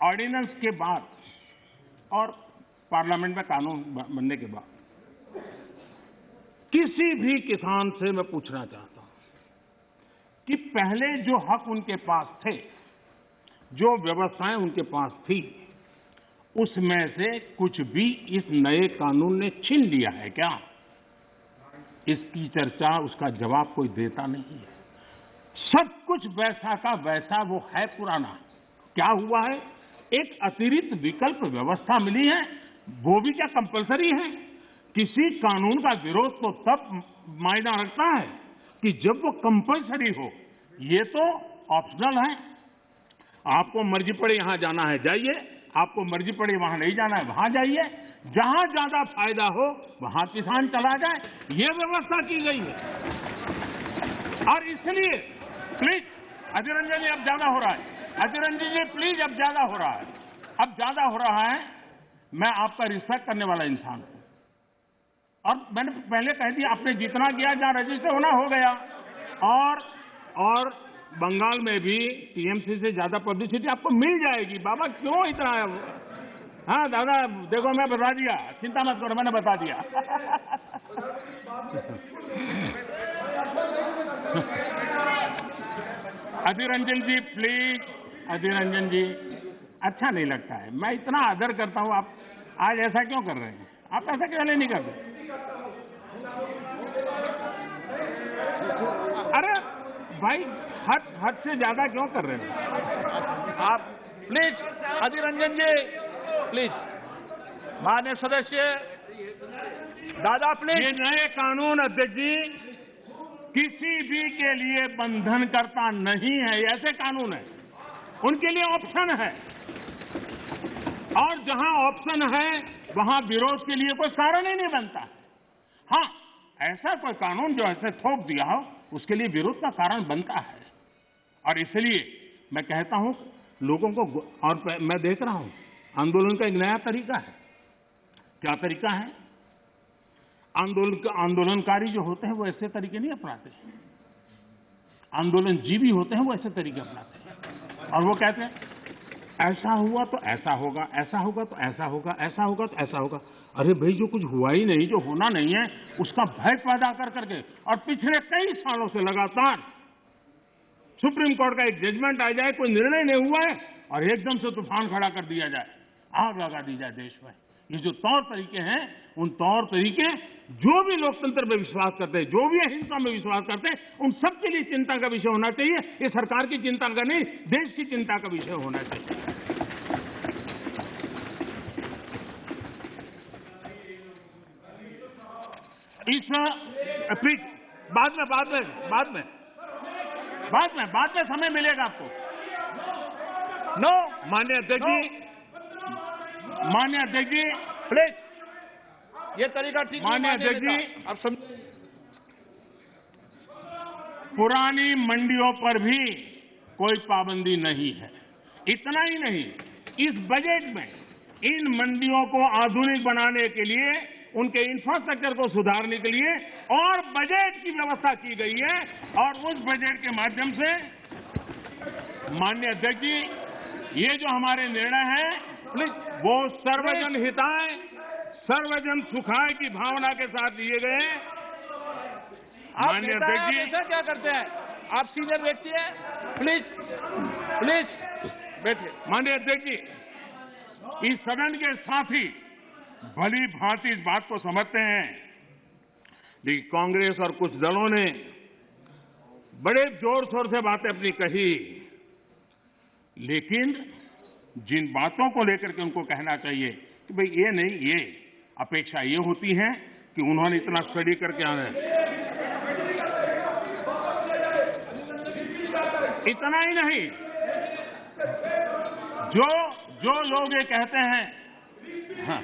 ऑर्डिनेंस के बाद और पार्लियामेंट में कानून बनने के बाद किसी भी किसान से मैं पूछना चाहता हूं कि पहले जो हक उनके पास थे, जो व्यवस्थाएं उनके पास थी, उसमें से कुछ भी इस नए कानून ने छीन लिया है क्या? इसकी चर्चा, उसका जवाब कोई देता नहीं है। सब कुछ वैसा का वैसा वो है पुराना। क्या हुआ है? एक अतिरिक्त विकल्प व्यवस्था मिली है, वो भी क्या कंपलसरी है? किसी कानून का विरोध तो तब मायना रखता है कि जब वो कंपलसरी हो। ये तो ऑप्शनल है। आपको मर्जी पड़े यहां जाना है जाइए, आपको मर्जी पड़े वहां नहीं जाना है वहां जाइए, जहां ज्यादा फायदा हो वहां किसान चला जाए, ये व्यवस्था की गई है। और इसलिए प्लीज अधीर रंजन जी, अब ज्यादा हो रहा है। अधीर रंजन जी प्लीज, अब ज्यादा हो रहा है, अब ज्यादा हो रहा है। मैं आपका रिस्पेक्ट करने वाला इंसान हूं और मैंने पहले कह दिया, आपने जितना किया जहां रजिस्टर होना हो गया। और बंगाल में भी टीएमसी से ज्यादा पब्लिसिटी आपको मिल जाएगी। बाबा क्यों इतना? हाँ दादा, देखो मैं बता दिया, चिंता मत करो, मैंने बता दिया। अधीर रंजन जी प्लीज, अधीर रंजन जी, अच्छा नहीं लगता है। मैं इतना आदर करता हूं, आप आज ऐसा क्यों कर रहे हैं? आप ऐसा क्यों नहीं कर रहे? अरे भाई, हद से ज्यादा क्यों कर रहे हैं आप? Please Adhir Ranjan ji please. माननीय सदस्य दादा प्लीज। ये नए कानून अध्यक्ष जी किसी भी के लिए बंधन करता नहीं है। ऐसे कानून है, उनके लिए ऑप्शन है, और जहां ऑप्शन है वहां विरोध के लिए कोई कारण ही नहीं बनता। हाँ, ऐसा कोई कानून जो ऐसे थोप दिया हो उसके लिए विरोध का कारण बनता है। और इसलिए मैं कहता हूं लोगों को, और मैं देख रहा हूं आंदोलन का एक नया तरीका है। क्या तरीका है? आंदोलनकारी जो होते हैं वो ऐसे तरीके नहीं अपनाते। आंदोलन जीवी होते हैं वो ऐसे तरीके अपनाते हैं, और वो कहते हैं ऐसा हुआ तो ऐसा होगा, ऐसा होगा तो ऐसा होगा, ऐसा होगा तो ऐसा होगा। अरे भाई, जो कुछ हुआ ही नहीं, जो होना नहीं है, उसका भय पैदा कर करके, और पिछले कई सालों से लगातार सुप्रीम कोर्ट का एक जजमेंट आ जाए, कोई निर्णय नहीं हुआ है, और एकदम से तूफान खड़ा कर दिया जाए, आग लगा दी जाए देश में। ये जो तौर तरीके हैं, उन तौर तरीके जो भी लोकतंत्र में विश्वास करते हैं, जो भी अहिंसा में विश्वास करते हैं, उन सबके लिए चिंता का विषय होना चाहिए। ये सरकार की चिंता का नहीं, देश की चिंता का विषय होना चाहिए। इस प्लीज बाद में समय मिलेगा आपको। नो माननीय अध्यक्ष जी प्लीज, ये तरीका ठीक नहीं। माननीय अध्यक्ष जी, आप समझ, पुरानी मंडियों पर भी कोई पाबंदी नहीं है। इतना ही नहीं, इस बजट में इन मंडियों को आधुनिक बनाने के लिए, उनके इंफ्रास्ट्रक्चर को सुधारने के लिए और बजट की व्यवस्था की गई है। और उस बजट के माध्यम से माननीय अध्यक्ष जी, ये जो हमारे निर्णय हैं वो सर्वजन हिताय, सर्वजन सुखाय की भावना के साथ लिए गए। माननीय अध्यक्ष जी, ऐसा क्या करते हैं? आप सीनियर व्यक्ति हैं, प्लीज बैठिए। माननीय अध्यक्ष जी, इस सदन के साथी भली भांति इस बात को समझते हैं, लेकिन कांग्रेस और कुछ दलों ने बड़े जोर शोर से बातें अपनी कही, लेकिन जिन बातों को लेकर के उनको कहना चाहिए कि भाई ये नहीं, ये अपेक्षा ये होती है कि उन्होंने इतना स्टडी करके आना है। इतना ही नहीं, जो लोग ये कहते हैं, हाँ,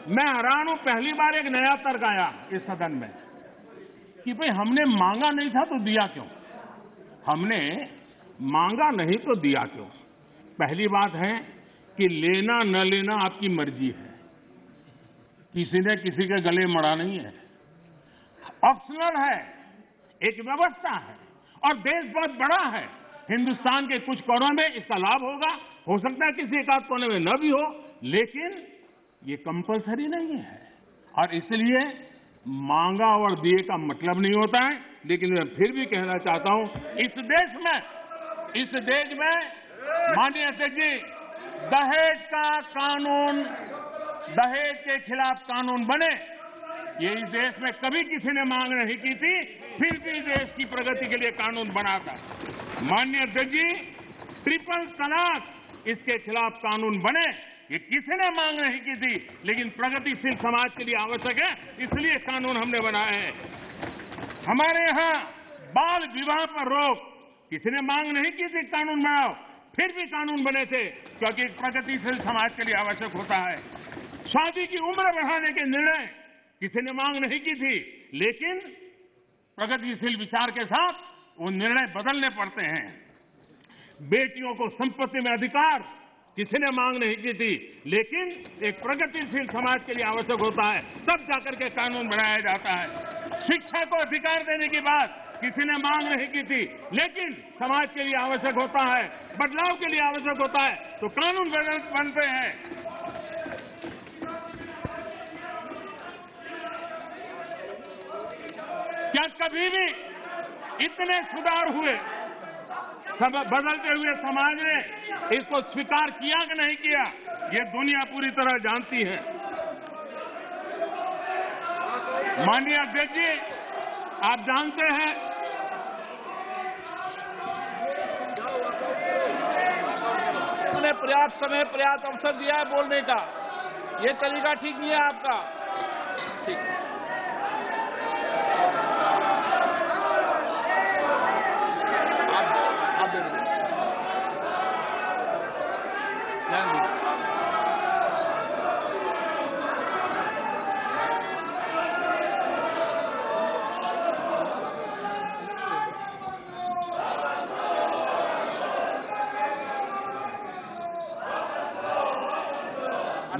मैं हैरान हूं, पहली बार एक नया तर्क आया इस सदन में कि भाई हमने मांगा नहीं था तो दिया क्यों? हमने मांगा नहीं तो दिया क्यों? पहली बात है कि लेना न लेना आपकी मर्जी है, किसी ने किसी के गले मड़ा नहीं है, ऑप्शनल है, एक व्यवस्था है और देश बहुत बड़ा है। हिंदुस्तान के कुछ कोनों में इसका लाभ होगा, हो सकता है किसी एक आध कोने में न भी हो, लेकिन ये कंपलसरी नहीं है और इसलिए मांगा और दिए का मतलब नहीं होता है। लेकिन मैं फिर भी कहना चाहता हूं, इस देश में माननीय अध्यक्ष जी, दहेज का कानून, दहेज के खिलाफ कानून बने, ये इस देश में कभी किसी ने मांग नहीं की थी, फिर भी देश की प्रगति के लिए कानून बना था। माननीय अध्यक्ष जी, ट्रिपल तलाक, इसके खिलाफ कानून बने, ये किसी ने मांग नहीं की थी, लेकिन प्रगतिशील समाज के लिए आवश्यक है, इसलिए कानून हमने बनाए हैं। हमारे यहां बाल विवाह पर रोक, किसी ने मांग नहीं की थी कानून बनाओ, फिर भी कानून बने थे, क्योंकि प्रगतिशील समाज के लिए आवश्यक होता है। शादी की उम्र बढ़ाने के निर्णय किसी ने मांग नहीं की थी, लेकिन प्रगतिशील विचार के साथ वो निर्णय बदलने पड़ते हैं। बेटियों को संपत्ति में अधिकार किसी ने मांग नहीं की थी, लेकिन एक प्रगतिशील समाज के लिए आवश्यक होता है, तब जाकर के कानून बनाया जाता है। शिक्षा को अधिकार देने की बात किसी ने मांग नहीं की थी, लेकिन समाज के लिए आवश्यक होता है, बदलाव के लिए आवश्यक होता है, तो कानून बनते हैं। क्या कभी भी इतने सुधार हुए, सब बदलते हुए समाज ने इसको स्वीकार किया कि नहीं किया, ये दुनिया पूरी तरह जानती है। माननीय अध्यक्ष जी, आप जानते हैं उन्होंने पर्याप्त समय, पर्याप्त अवसर दिया है बोलने का, ये तरीका ठीक नहीं है आपका। ठीक,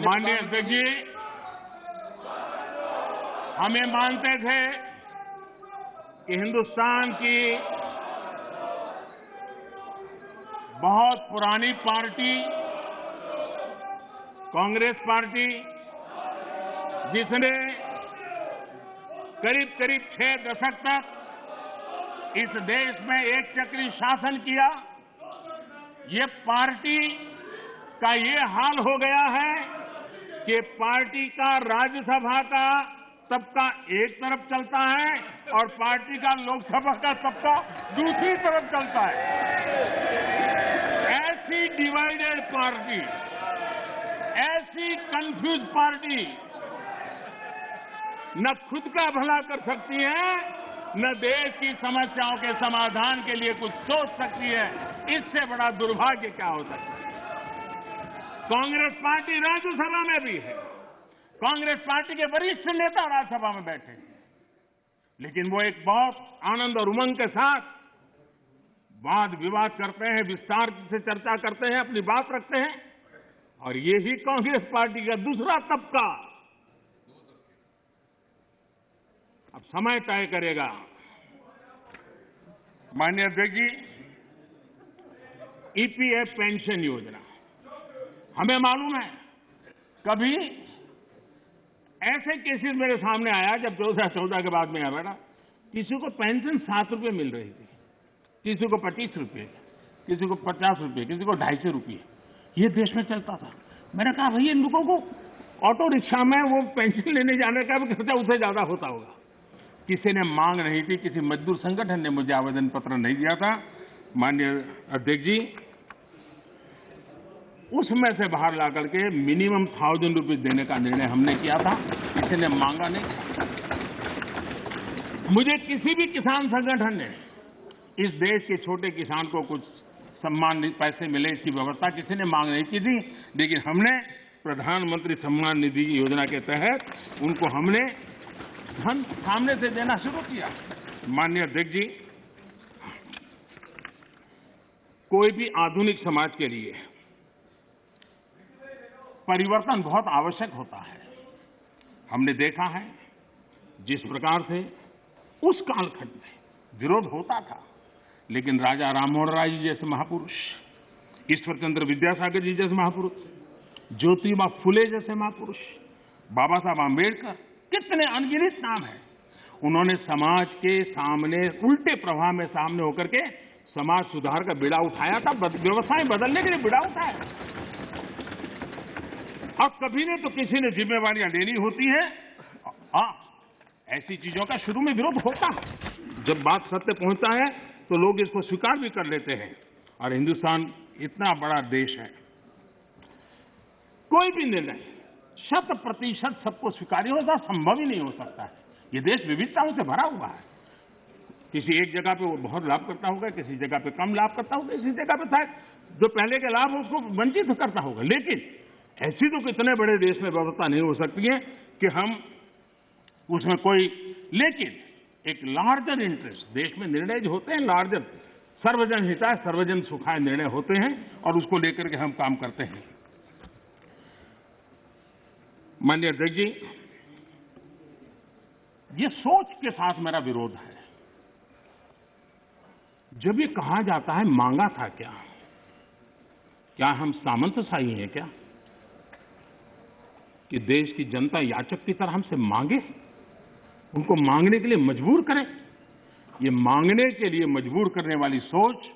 माननीय अध्यक्ष जी, हमें मानते थे कि हिंदुस्तान की बहुत पुरानी पार्टी कांग्रेस पार्टी, जिसने करीब करीब 6 दशक तक इस देश में एक चक्री शासन किया, ये पार्टी का ये हाल हो गया है कि पार्टी का राज्यसभा का तबका एक तरफ चलता है और पार्टी का लोकसभा का तबका दूसरी तरफ चलता है। ऐसी डिवाइडेड पार्टी, ऐसी कंफ्यूज पार्टी न खुद का भला कर सकती है, न देश की समस्याओं के समाधान के लिए कुछ सोच सकती है। इससे बड़ा दुर्भाग्य क्या हो सकता है? कांग्रेस पार्टी राज्यसभा में भी है, कांग्रेस पार्टी के वरिष्ठ नेता राज्यसभा में बैठे हैं, लेकिन वो एक बहुत आनंद और उमंग के साथ वाद विवाद करते हैं, विस्तार से चर्चा करते हैं, अपनी बात रखते हैं। और यही कांग्रेस पार्टी का दूसरा तबका अब समय तय करेगा। माननीय अध्यक्ष जी, ईपीएफ पेंशन योजना, हमें मालूम है कभी ऐसे केसेस मेरे सामने आया जब 2014 के बाद में आया बेटा, किसी को पेंशन 7 रुपये मिल रही थी, किसी को 25 रुपये, किसी को 50 रुपये, किसी को 250 रुपये, ये देश में चलता था। मैंने कहा भाई इन लोगों को ऑटो रिक्शा में वो पेंशन लेने जाने का भी खर्चा उससे ज्यादा होता होगा। किसी ने मांग नहीं थी, किसी मजदूर संगठन ने मुझे आवेदन पत्र नहीं दिया था। माननीय अध्यक्ष जी, उसमें से बाहर ला करके मिनिमम 1000 रुपये देने का निर्णय हमने किया था, किसी ने मांगा नहीं। मुझे किसी भी किसान संगठन ने इस देश के छोटे किसान को कुछ सम्मान पैसे मिले इसकी व्यवस्था किसी ने मांग नहीं की थी, लेकिन हमने प्रधानमंत्री सम्मान निधि योजना के तहत उनको हमने धन सामने से देना शुरू किया। माननीय अध्यक्ष जी, कोई भी आधुनिक समाज के लिए परिवर्तन बहुत आवश्यक होता है। हमने देखा है जिस प्रकार से उस कालखंड में विरोध होता था, लेकिन राजा राममोहन राय जी जैसे महापुरुष, ईश्वर चंद्र विद्यासागर जी जैसे महापुरुष, ज्योतिबा फुले जैसे महापुरुष, बाबा साहब आंबेडकर, कितने अनगिनत नाम हैं। उन्होंने समाज के सामने उल्टे प्रवाह में सामने होकर के समाज सुधार का बीड़ा उठाया था, व्यवस्थाएं बदलने के लिए बीड़ा उठाया। अब कभी ने तो किसी ने जिम्मेवारियां लेनी होती हैं। ऐसी चीजों का शुरू में विरोध होता है, जब बात सत्य पहुंचता है तो लोग इसको स्वीकार भी कर लेते हैं। और हिंदुस्तान इतना बड़ा देश है, कोई भी निर्णय 100% सबको स्वीकार्य होता संभव ही नहीं हो सकता है। ये देश विविधताओं से भरा हुआ है। किसी एक जगह पे वो बहुत लाभ करता होगा, किसी जगह पे कम लाभ करता होगा, किसी जगह पे शायद जो पहले के लाभ उसको वंचित करता होगा। लेकिन ऐसी तो कितने बड़े देश में व्यवस्था नहीं हो सकती है कि हम उसमें कोई, लेकिन एक लार्जर इंटरेस्ट, देश में निर्णय जो होते हैं लार्जर, सर्वजन हिताय सर्वजन सुखाय निर्णय होते हैं और उसको लेकर के हम काम करते हैं। माननीय अध्यक्ष जी, ये सोच के साथ मेरा विरोध है। जब ये कहा जाता है मांगा था क्या हम सामंतशाही हैं क्या, कि देश की जनता याचक की तरह हमसे मांगे, उनको मांगने के लिए मजबूर करें? ये मांगने के लिए मजबूर करने वाली सोच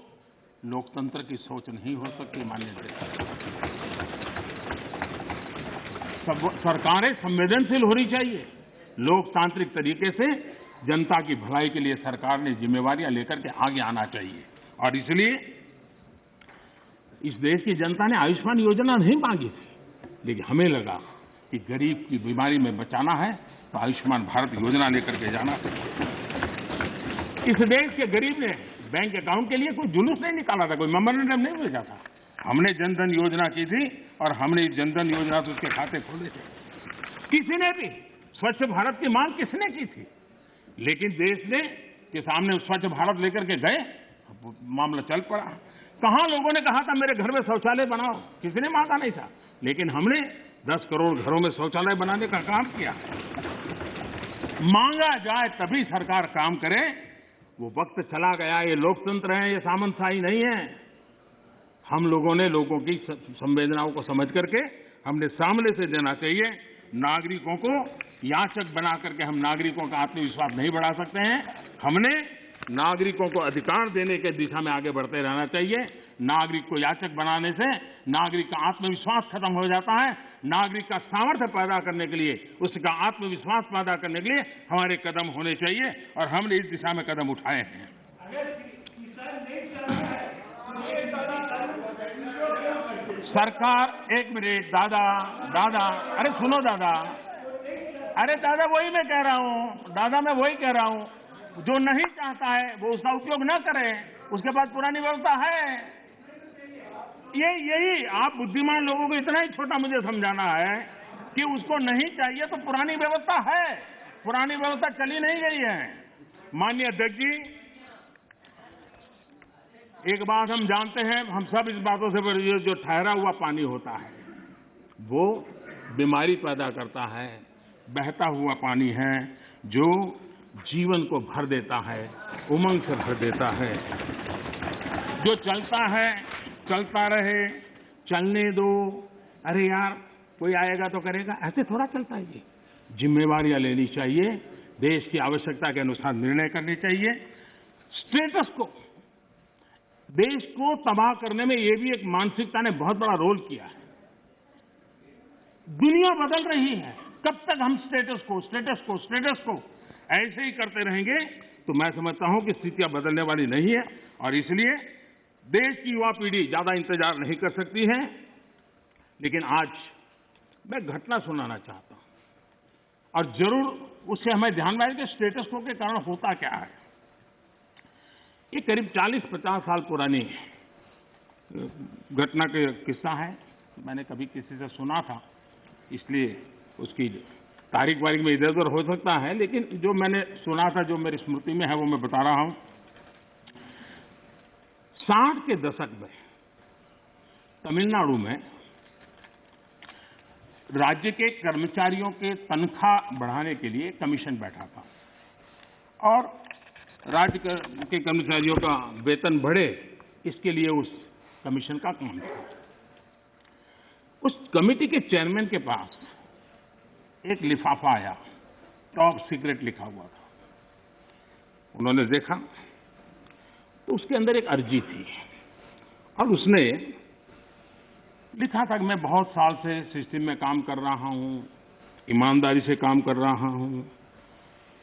लोकतंत्र की सोच नहीं हो सकती। माननीय सरकारें संवेदनशील होनी चाहिए। लोकतांत्रिक तरीके से जनता की भलाई के लिए सरकार ने जिम्मेवारियां लेकर के आगे आना चाहिए। और इसलिए इस देश की जनता ने आयुष्मान योजना नहीं मांगी थी, लेकिन हमें लगा कि गरीब की बीमारी में बचाना है तो आयुष्मान भारत योजना लेकर के जाना चाहिए। इस देश के गरीब ने बैंक अकाउंट के लिए कोई जुलूस नहीं निकाला था, कोई मेमोरेंडम नहीं भेजा था। हमने जनधन योजना की थी और हमने इस जनधन योजना से उसके खाते खोले थे। किसी ने भी स्वच्छ भारत की मांग किसने की थी, लेकिन देश ने के सामने स्वच्छ भारत लेकर के गए, मामला चल पड़ा। कहां लोगों ने कहा था मेरे घर में शौचालय बनाओ, किसी ने मांगा नहीं था, लेकिन हमने 10 करोड़ घरों में शौचालय बनाने का काम किया। मांगा जाए तभी सरकार काम करे, वो वक्त चला गया। ये लोकतंत्र है, ये सामंतशाही नहीं है। हम लोगों ने लोगों की संवेदनाओं को समझ करके हमने सामने से देना चाहिए। नागरिकों को याचक बना करके हम नागरिकों का आत्मविश्वास नहीं बढ़ा सकते हैं। हमने नागरिकों को अधिकार देने के दिशा में आगे बढ़ते रहना चाहिए। नागरिक को याचक बनाने से नागरिक का आत्मविश्वास खत्म हो जाता है। नागरिक का सामर्थ्य पैदा करने के लिए, उसका आत्मविश्वास पैदा करने के लिए हमारे कदम होने चाहिए और हमने इस दिशा में कदम उठाए हैं। सरकार, एक मिनट दादा, अरे सुनो दादा, अरे दादा वही मैं कह रहा हूं, दादा मैं वही कह रहा हूं, जो नहीं चाहता है वो उसका उपयोग न करे, उसके पास पुरानी व्यवस्था है। यही आप बुद्धिमान लोगों को इतना ही छोटा मुझे समझाना है कि उसको नहीं चाहिए तो पुरानी व्यवस्था है, पुरानी व्यवस्था चली नहीं गई है। माननीय अध्यक्ष जी, एक बात हम जानते हैं, हम सब इस बातों से, जो ठहरा हुआ पानी होता है वो बीमारी पैदा करता है। बहता हुआ पानी है जो जीवन को भर देता है, उमंग से भर देता है। जो चलता है चलता रहे, चलने दो, अरे यार कोई आएगा तो करेगा, ऐसे थोड़ा चलता है। ये जिम्मेवारियां लेनी चाहिए, देश की आवश्यकता के अनुसार निर्णय करने चाहिए। स्टेटस को, देश को तबाह करने में ये भी एक मानसिकता ने बहुत बड़ा रोल किया है। दुनिया बदल रही है, कब तक हम स्टेटस को ऐसे ही करते रहेंगे तो मैं समझता हूं कि स्थितियां बदलने वाली नहीं है। और इसलिए देश की युवा पीढ़ी ज्यादा इंतजार नहीं कर सकती है। लेकिन आज मैं घटना सुनाना चाहता हूं और जरूर उससे हमें ध्यान में आए कि स्टेटस को के कारण होता क्या है। ये करीब 40-50 साल पुरानी घटना का किस्सा है। मैंने कभी किसी से सुना था इसलिए उसकी तारीख वारीख में इधर उधर हो सकता है, लेकिन जो मैंने सुना था, जो मेरी स्मृति में है, वो मैं बता रहा हूं। 60 के दशक में तमिलनाडु में राज्य के कर्मचारियों के तनख्वाह बढ़ाने के लिए कमीशन बैठा था और राज्य के कर्मचारियों का वेतन बढ़े, इसके लिए उस कमीशन का काम था। उस कमेटी के चेयरमैन के पास एक लिफाफा आया, टॉप सीक्रेट लिखा हुआ था। उन्होंने देखा तो उसके अंदर एक अर्जी थी और उसने लिखा था कि मैं बहुत साल से सिस्टम में काम कर रहा हूं, ईमानदारी से काम कर रहा हूं,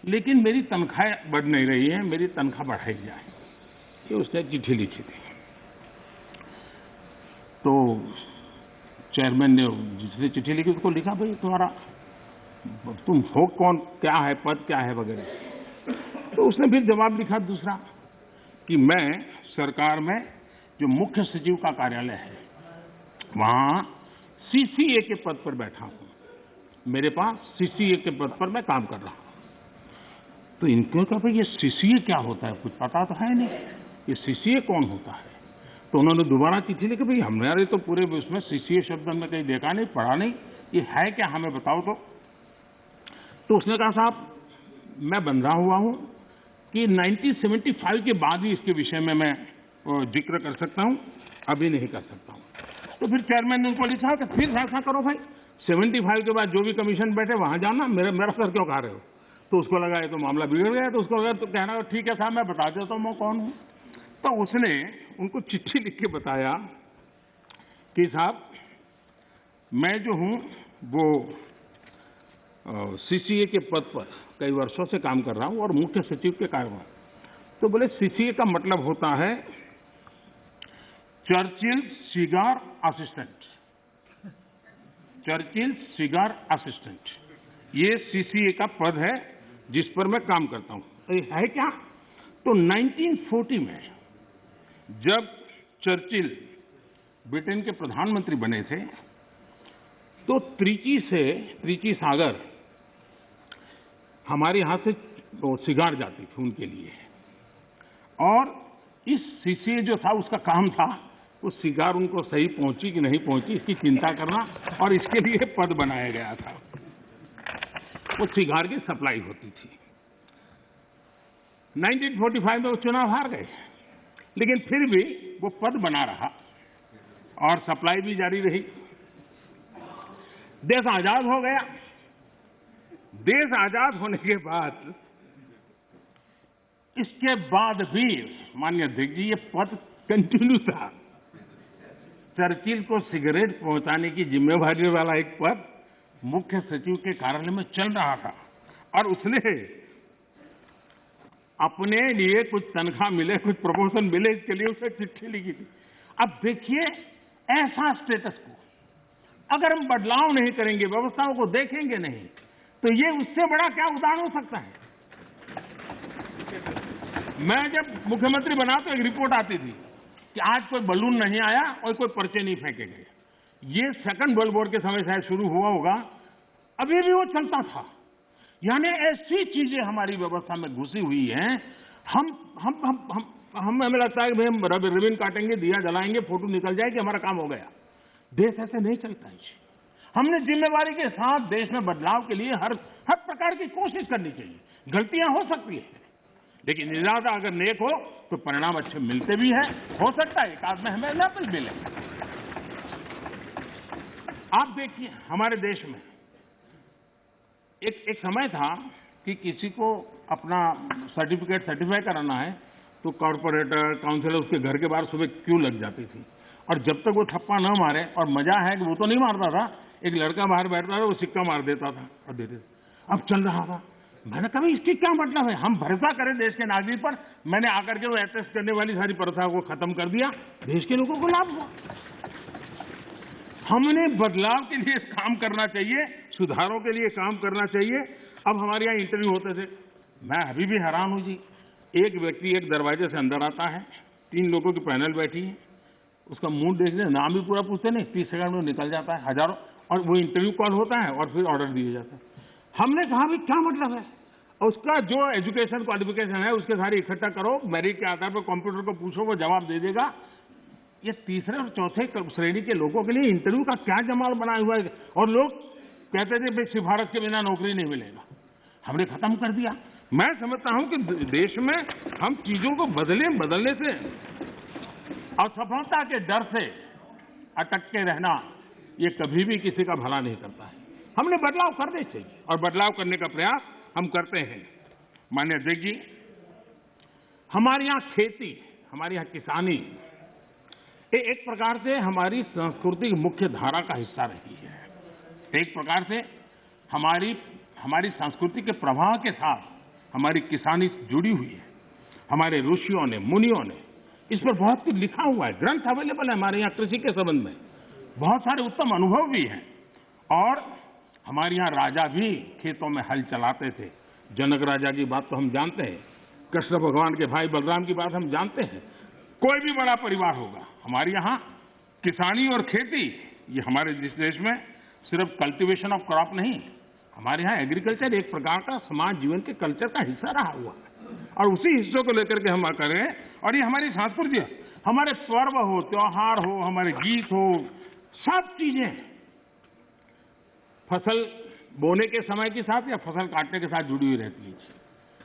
लेकिन मेरी तनख्वाह बढ़ नहीं रही है, मेरी तनख्वाह बढ़ाई जाए। ये उसने चिट्ठी लिखी थी। तो चेयरमैन ने जिसने चिट्ठी लिखी उसको लिखा, भाई तुम हो कौन, क्या है पद, क्या है वगैरह। तो उसने फिर जवाब लिखा दूसरा कि मैं सरकार में जो मुख्य सचिव का कार्यालय है वहां सीसीए के पद पर बैठा हूं, मेरे पास सीसीए के पद पर मैं काम कर रहा हूं। तो इनको कहा, भाई ये सीसीए क्या होता है, कुछ पता तो है नहीं, ये सीसीए कौन होता है। तो उन्होंने दोबारा चिट्ठी लिखी, भाई हमने तो पूरे उसमें सीसीए शब्द हमने कहीं देखा नहीं, पढ़ा नहीं, ये है क्या, हमें बताओ। तो उसने कहा, साहब मैं बंधा हुआ हूं कि 1975 के बाद ही इसके विषय में मैं जिक्र कर सकता हूं, अभी नहीं कर सकता हूं। तो फिर चेयरमैन ने उनको लिखा कि फिर ऐसा करो भाई, 75 के बाद जो भी कमीशन बैठे वहां जाना, मेरा सर क्यों खा रहे हो। तो उसको लगा ये तो मामला बिगड़ गया। तो उसको लगा, तो कहना ठीक है साहब, मैं बता देता हूं मैं कौन हूं। तो उसने उनको चिट्ठी लिख के बताया कि साहब मैं जो हूं वो सीसीए के पद पर कई वर्षों से काम कर रहा हूं और मुख्य सचिव के कार्यभार। तो बोले सीसीए का मतलब होता है Churchill cigar assistant, Churchill cigar assistant, ये सीसीए का पद है जिस पर मैं काम करता हूं। तो ये है क्या। तो 1940 में जब चर्चिल ब्रिटेन के प्रधानमंत्री बने थे तो त्रिची सागर हमारे यहां से सिगार जाती थी उनके लिए, और इस सीसीए जो था उसका काम था वो सिगार उनको सही पहुंची कि नहीं पहुंची इसकी चिंता करना, और इसके लिए पद बनाया गया था। वो सिगार की सप्लाई होती थी। 1945 में वो चुनाव हार गए, लेकिन फिर भी वो पद बना रहा और सप्लाई भी जारी रही। देश आजाद हो गया। देश आजाद होने के बाद इसके बाद भी माननीय अध्यक्ष जी ये पद कंटिन्यू था। चर्चिल को सिगरेट पहुंचाने की जिम्मेवारी वाला एक पद मुख्य सचिव के कार्यालय में चल रहा था, और उसने अपने लिए कुछ तनख्वाह मिले, कुछ प्रमोशन मिले, इसके लिए उसे चिट्ठी लिखी थी। अब देखिए ऐसा स्टेटस को अगर हम बदलाव नहीं करेंगे, व्यवस्थाओं को देखेंगे नहीं, तो ये उससे बड़ा क्या उदाहरण हो सकता है। मैं जब मुख्यमंत्री बना तो एक रिपोर्ट आती थी कि आज कोई बलून नहीं आया और कोई पर्चे नहीं फेंके गए। ये सेकंड वर्ल्ड वॉर के समय शायद शुरू हुआ होगा, अभी भी वो चलता था। यानी ऐसी चीजें हमारी व्यवस्था में घुसी हुई हैं। हमें लगता है कि भाई हम रिबन काटेंगे, दिया जलाएंगे, फोटो निकल जाएगी, हमारा काम हो गया। देश ऐसे नहीं चलता है। हमने जिम्मेवारी के साथ देश में बदलाव के लिए हर प्रकार की कोशिश करनी चाहिए। गलतियां हो सकती है, लेकिन इरादा अगर नेक हो तो परिणाम अच्छे मिलते भी हैं। हो सकता है एक आध में हमें न कुछ मिले। आप देखिए हमारे देश में एक समय था कि किसी को अपना सर्टिफाई कराना है तो कॉर्पोरेटर, काउंसिलर उसके घर के बाहर सुबह क्यू लग जाती थी, और जब तक वो थप्पा न मारे, और मजा है कि वो तो नहीं मारता था, एक लड़का बाहर बैठता था, वो सिक्का मार देता था और देते। अब चल रहा था। मैंने कहा इसकी क्या मतलब है, हम भरोसा करें देश के नागरिक पर। मैंने आकर के वो अटेस्ट करने वाली सारी प्रथा को खत्म कर दिया, देश के लोगों को लाभ हुआ। हमने बदलाव के लिए काम करना चाहिए, सुधारों के लिए काम करना चाहिए। अब हमारे यहाँ इंटरव्यू होते थे, मैं अभी भी हैरान हूं जी। एक व्यक्ति एक दरवाजे से अंदर आता है, 3 लोगों की पैनल बैठी है, उसका मुंह देखने, नाम भी पूरा पूछते नहीं, 30 सेकंड में निकल जाता है, हजारों, और वो इंटरव्यू कॉल होता है और फिर ऑर्डर दिए जाते हैं। हमने कहा भाई क्या मतलब है, उसका जो एजुकेशन क्वालिफिकेशन है उसके सारे इकट्ठा करो, मेरिट के आधार पर कंप्यूटर को पूछो, वो जवाब दे देगा। ये तीसरे और चौथे श्रेणी के लोगों के लिए इंटरव्यू का क्या जमाल बनाया हुआ है। और लोग कहते थे भाई सिफारिश के बिना नौकरी नहीं मिलेगा, हमने खत्म कर दिया। मैं समझता हूं कि देश में हम चीजों को बदलने से, असफलता के डर से अटक के रहना, ये कभी भी किसी का भला नहीं करता है। हमने बदलाव करने चाहिए और बदलाव करने का प्रयास हम करते हैं। माननीय अध्यक्ष जी, हमारे यहाँ खेती, हमारे यहाँ किसानी एक प्रकार से हमारी संस्कृति की मुख्य धारा का हिस्सा रही है। एक प्रकार से हमारी संस्कृति के प्रवाह के साथ हमारी किसानी जुड़ी हुई है। हमारे ऋषियों ने, मुनियों ने इस पर बहुत कुछ लिखा हुआ है, ग्रंथ अवेलेबल है हमारे यहाँ कृषि के संबंध में, बहुत सारे उत्तम अनुभव भी हैं। और हमारे यहाँ राजा भी खेतों में हल चलाते थे। जनक राजा की बात तो हम जानते हैं, कृष्ण भगवान के भाई बलराम की बात हम जानते हैं। कोई भी बड़ा परिवार होगा, हमारे यहाँ किसानी और खेती, ये हमारे देश में सिर्फ कल्टीवेशन ऑफ क्रॉप नहीं, हमारे यहाँ एग्रीकल्चर एक प्रकार का समाज जीवन के कल्चर का हिस्सा रहा हुआ है। और उसी हिस्सों को लेकर के हम करें, और ये हमारी संस्कृति है। हमारे पर्व हो, त्योहार हो, हमारे गीत हो, सब चीजें फसल बोने के समय के साथ या फसल काटने के साथ जुड़ी हुई रहती है।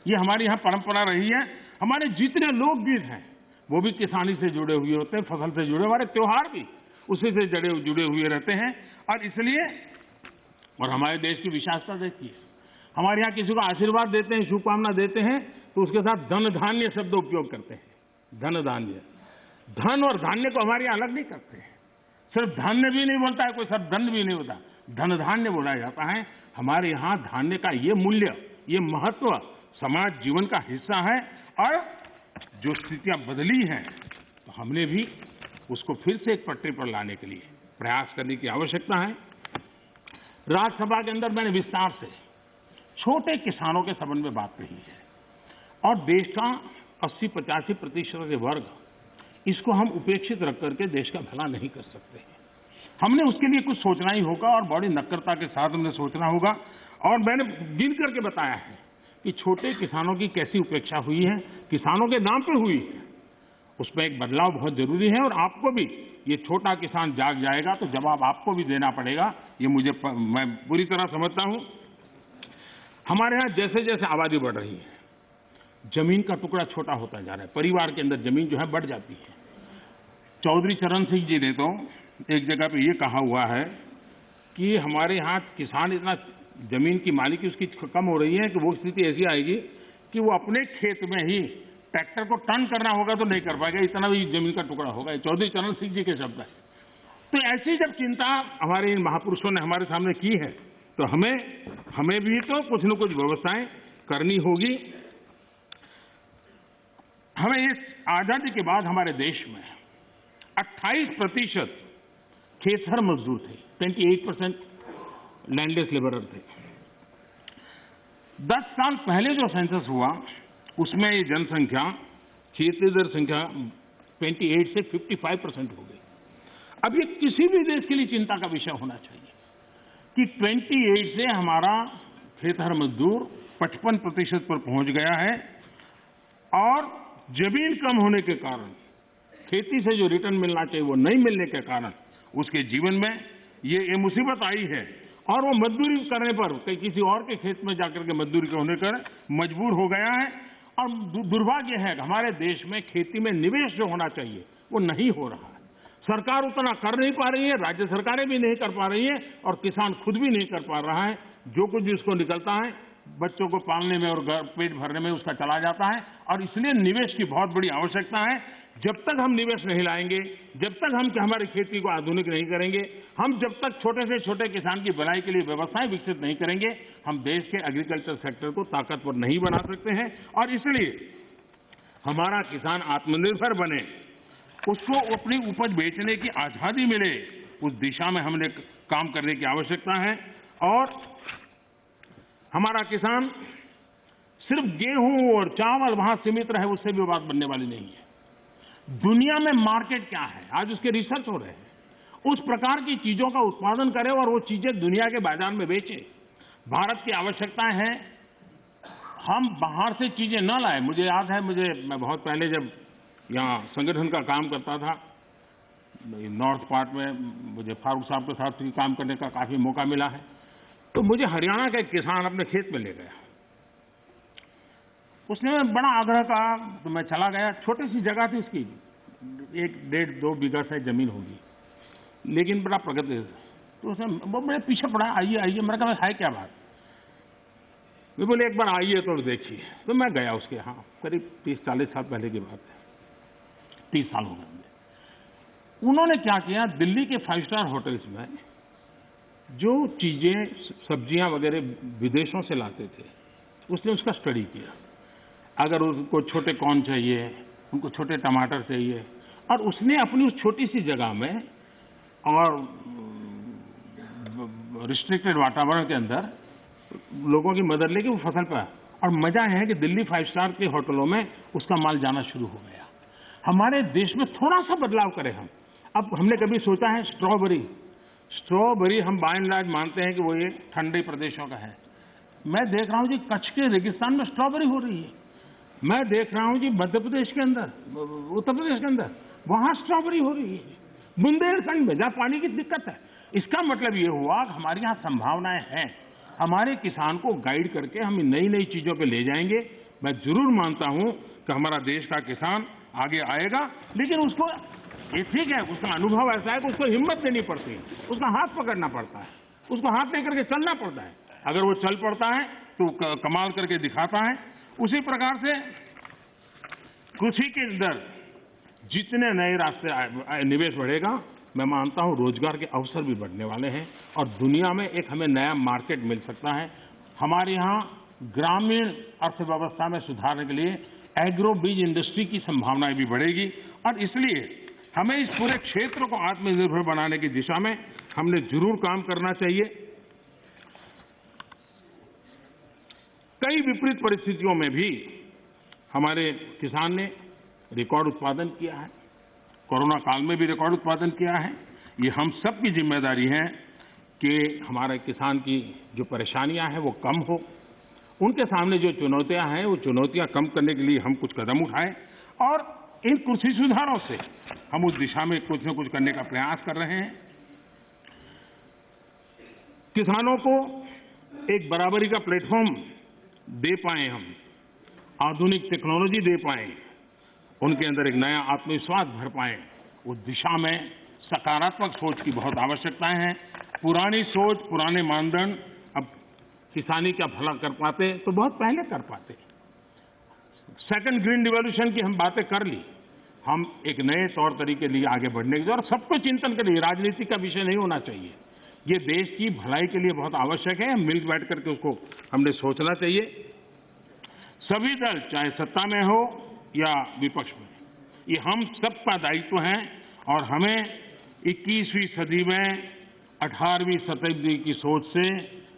ये हमारी यहाँ परंपरा रही है। हमारे जितने लोकगीत हैं वो भी किसानी से जुड़े हुए होते हैं, फसल से जुड़े। हमारे त्योहार भी उसी से जुड़े हुए रहते हैं। और इसलिए, और हमारे देश की विशेषता देखिए, हमारे यहाँ किसी को आशीर्वाद देते हैं, शुभकामना देते हैं, तो उसके साथ धन धान्य शब्द उपयोग करते हैं। धन धान्य, धन और धान्य को हमारे यहाँ अलग नहीं करते हैं। सिर्फ धान्य भी नहीं बोलता है कोई, सिर्फ धन भी नहीं होता, धन धान्य बोला जाता है। हमारे यहाँ धान्य का ये मूल्य, ये महत्व समाज जीवन का हिस्सा है। और जो स्थितियां बदली हैं, तो हमने भी उसको फिर से एक पटरी पर लाने के लिए प्रयास करने की आवश्यकता है। राज्यसभा के अंदर मैंने विस्तार से छोटे किसानों के संबंध में बात कही है। और देश का 80-85% वर्ग, इसको हम उपेक्षित रख करके देश का भला नहीं कर सकते। हमने उसके लिए कुछ सोचना ही होगा और बड़ी नक्करता के साथ हमने सोचना होगा। और मैंने गिन करके बताया है कि छोटे किसानों की कैसी उपेक्षा हुई है, किसानों के नाम पे हुई है। उसमें एक बदलाव बहुत जरूरी है। और आपको भी, ये छोटा किसान जाग जाएगा तो जवाब आपको भी देना पड़ेगा, ये मैं पूरी तरह समझता हूं। हमारे यहाँ जैसे जैसे आबादी बढ़ रही है, जमीन का टुकड़ा छोटा होता जा रहा है, परिवार के अंदर जमीन जो है बढ़ जाती है। चौधरी चरण सिंह जी ने तो एक जगह पे ये कहा हुआ है कि हमारे यहाँ किसान इतना जमीन की मालिकी उसकी कम हो रही है कि वो स्थिति ऐसी आएगी कि वो अपने खेत में ही ट्रैक्टर को टर्न करना होगा तो नहीं कर पाएगा, इतना भी जमीन का टुकड़ा होगा। चौधरी चरण सिंह जी के शब्द है। तो ऐसी जब चिंता हमारे इन महापुरुषों ने हमारे सामने की है, तो हमें भी तो कुछ न कुछ व्यवस्थाएं करनी होगी। हमें इस आजादी के बाद हमारे देश में 28% खेतहर मजदूर थे, 28% लैंडलेस लेबरर थे। 10 साल पहले जो सेंसस हुआ उसमें ये जनसंख्या, खेतीहर संख्या 28 से 55% हो गई। अब ये किसी भी देश के लिए चिंता का विषय होना चाहिए कि 28 से हमारा खेतहर मजदूर 55% पर पहुंच गया है। और जमीन कम होने के कारण, खेती से जो रिटर्न मिलना चाहिए वो नहीं मिलने के कारण उसके जीवन में ये मुसीबत आई है। और वो मजदूरी करने पर, किसी और के खेत में जाकर के मजदूरी होने पर मजबूर हो गया है। और दुर्भाग्य है कि हमारे देश में खेती में निवेश जो होना चाहिए वो नहीं हो रहा है। सरकार उतना कर नहीं पा रही है, राज्य सरकारें भी नहीं कर पा रही है, और किसान खुद भी नहीं कर पा रहा है। जो कुछ भी उसको निकलता है बच्चों को पालने में और पेट भरने में उसका चला जाता है। और इसलिए निवेश की बहुत बड़ी आवश्यकता है। जब तक हम निवेश नहीं लाएंगे, जब तक हम हमारी खेती को आधुनिक नहीं करेंगे, हम जब तक छोटे से छोटे किसान की भलाई के लिए व्यवस्थाएं विकसित नहीं करेंगे, हम देश के एग्रीकल्चर सेक्टर को ताकतवर नहीं बना सकते हैं। और इसलिए हमारा किसान आत्मनिर्भर बने, उसको अपनी उपज बेचने की आजादी मिले, उस दिशा में हमने काम करने की आवश्यकता है। और हमारा किसान सिर्फ गेहूं और चावल वहां सीमित रहे, उससे भी बात बनने वाली नहीं है। दुनिया में मार्केट क्या है, आज उसके रिसर्च हो रहे हैं। उस प्रकार की चीजों का उत्पादन करें और वो चीजें दुनिया के बाजार में बेचें। भारत की आवश्यकता है हम बाहर से चीजें न लाएं। मुझे याद है, मैं बहुत पहले जब यहाँ संगठन का काम करता था नॉर्थ पार्ट में, मुझे फारूक साहब के साथ भी काम करने का काफी मौका मिला है। तो मुझे हरियाणा का एक किसान अपने खेत में ले गया। उसने बड़ा आग्रह कहा तो मैं चला गया। छोटी सी जगह थी उसकी, 1-1.5-2 बीघा से जमीन होगी, लेकिन बड़ा प्रगति। तो उसने वो मेरे पीछे पड़ा, आइए आइए। मैंने कहा है क्या बात? वे बोले एक बार आइए तो देखिए। तो मैं गया उसके यहाँ, करीब 30-40 साल पहले की बात है, 30 साल हो गए। उन्होंने क्या किया, दिल्ली के 5 स्टार होटल्स में जो चीजें सब्जियां वगैरह विदेशों से लाते थे, उसने उसका स्टडी किया। अगर उनको छोटे कॉर्न चाहिए, उनको छोटे टमाटर चाहिए, और उसने अपनी उस छोटी सी जगह में और रिस्ट्रिक्टेड वातावरण के अंदर लोगों की मदद लेके वो फसल पाया। और मजा है कि दिल्ली 5 स्टार के होटलों में उसका माल जाना शुरू हो गया। हमारे देश में थोड़ा सा बदलाव करें हम। अब हमने कभी सोचा है स्ट्रॉबेरी हम बाय एंड लार्ज मानते हैं कि वो ये ठंडे प्रदेशों का है। मैं देख रहा हूं जी कच्छ के रेगिस्तान में स्ट्रॉबेरी हो रही है। मैं देख रहा हूं जी मध्य प्रदेश के अंदर, उत्तर प्रदेश के अंदर, वहां स्ट्रॉबेरी हो रही है। बुंदेलखंड में जहां पानी की दिक्कत है। इसका मतलब ये हुआ कि हमारे यहाँ संभावनाएं हैं। हमारे किसान को गाइड करके हम नई नई चीजों पे ले जाएंगे। मैं जरूर मानता हूं कि हमारा देश का किसान आगे आएगा, लेकिन उसको ये ठीक है, उसका अनुभव ऐसा है कि उसको हिम्मत देनी पड़ती है, उसका हाथ पकड़ना पड़ता है, उसको हाथ लेकर के चलना पड़ता है। अगर वो चल पड़ता है तो कमाल करके दिखाता है। उसी प्रकार से कृषि के अंदर जितने नए रास्ते निवेश बढ़ेगा, मैं मानता हूं रोजगार के अवसर भी बढ़ने वाले हैं और दुनिया में एक हमें नया मार्केट मिल सकता है। हमारे यहाँ ग्रामीण अर्थव्यवस्था में सुधारने के लिए एग्रो बीज इंडस्ट्री की संभावनाएं भी बढ़ेगी और इसलिए हमें इस पूरे क्षेत्र को आत्मनिर्भर बनाने की दिशा में हमने जरूर काम करना चाहिए। कई विपरीत परिस्थितियों में भी हमारे किसान ने रिकॉर्ड उत्पादन किया है। कोरोना काल में भी रिकॉर्ड उत्पादन किया है। ये हम सब की जिम्मेदारी है कि हमारे किसान की जो परेशानियां हैं वो कम हो। उनके सामने जो चुनौतियां हैं वो चुनौतियां कम करने के लिए हम कुछ कदम उठाएं और इन कृषि सुधारों से हम उस दिशा में कुछ न कुछ करने का प्रयास कर रहे हैं। किसानों को एक बराबरी का प्लेटफॉर्म दे पाए, हम आधुनिक टेक्नोलॉजी दे पाए, उनके अंदर एक नया आत्मविश्वास भर पाए, उस दिशा में सकारात्मक सोच की बहुत आवश्यकता है। पुरानी सोच, पुराने मानदंड अब किसानी का भला कर पाते तो बहुत पहले कर पाते। सेकंड ग्रीन रिवॉल्यूशन की हम बातें कर ली। हम एक नए तौर तरीके लिए आगे बढ़ने की और सबको चिंतन के लिए, राजनीति का विषय नहीं होना चाहिए। ये देश की भलाई के लिए बहुत आवश्यक है। मिल बैठ करके उसको हमने सोचना चाहिए। सभी दल चाहे सत्ता में हो या विपक्ष में, ये हम सबका दायित्व है और हमें 21वीं सदी में 18वीं शताब्दी की सोच से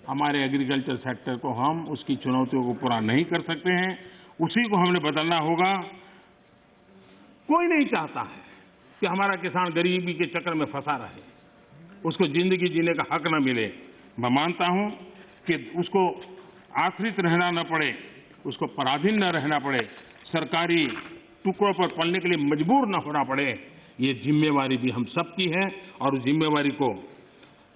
हमारे एग्रीकल्चर सेक्टर को हम उसकी चुनौतियों को पूरा नहीं कर सकते हैं। उसी को हमने बदलना होगा। कोई नहीं चाहता है कि हमारा किसान गरीबी के चक्कर में फंसा रहे, उसको जिंदगी जीने का हक न मिले। मैं मानता हूं कि उसको आश्रित रहना न पड़े, उसको पराधीन न रहना पड़े, सरकारी टुकड़ों पर पलने के लिए मजबूर न होना पड़े। ये जिम्मेवारी भी हम सबकी है और उस जिम्मेवारी को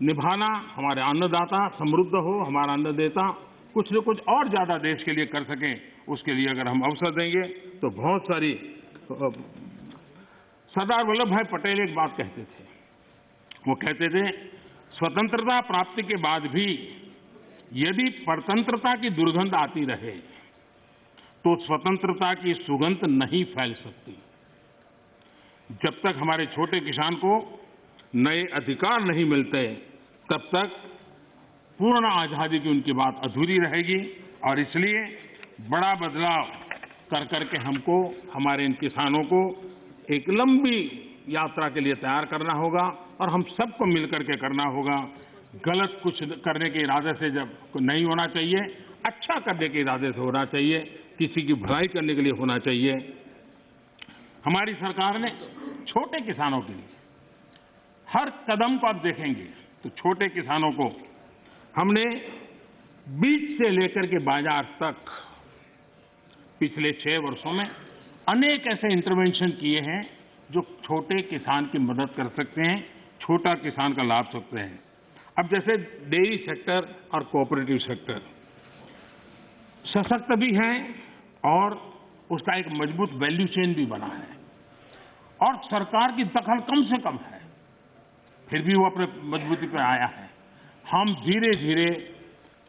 निभाना, हमारे अन्नदाता समृद्ध हो, हमारा अन्नदाता कुछ न कुछ और ज्यादा देश के लिए कर सकें, उसके लिए अगर हम अवसर देंगे तो बहुत सारी। सरदार वल्लभ भाई पटेल एक बात कहते थे, वो कहते थे स्वतंत्रता प्राप्ति के बाद भी यदि परतंत्रता की दुर्गंध आती रहे तो स्वतंत्रता की सुगंध नहीं फैल सकती। जब तक हमारे छोटे किसान को नए अधिकार नहीं मिलते तब तक पूर्ण आजादी की उनकी बात अधूरी रहेगी और इसलिए बड़ा बदलाव कर करके हमको हमारे इन किसानों को एक लंबी यात्रा के लिए तैयार करना होगा और हम सबको मिलकर के करना होगा। गलत कुछ करने के इरादे से जब नहीं होना चाहिए, अच्छा करने के इरादे से होना चाहिए, किसी की भलाई करने के लिए होना चाहिए। हमारी सरकार ने छोटे किसानों के लिए हर कदम को आप देखेंगे तो छोटे किसानों को हमने बीज से लेकर के बाजार तक पिछले 6 वर्षों में अनेक ऐसे इंटरवेंशन किए हैं जो छोटे किसान की मदद कर सकते हैं, छोटा किसान का लाभ सकते हैं। अब जैसे डेयरी सेक्टर और कोऑपरेटिव सेक्टर सशक्त भी हैं और उसका एक मजबूत वैल्यू चेन भी बना है और सरकार की दखल कम से कम है, फिर भी वो अपने मजबूती पर आया है। हम धीरे धीरे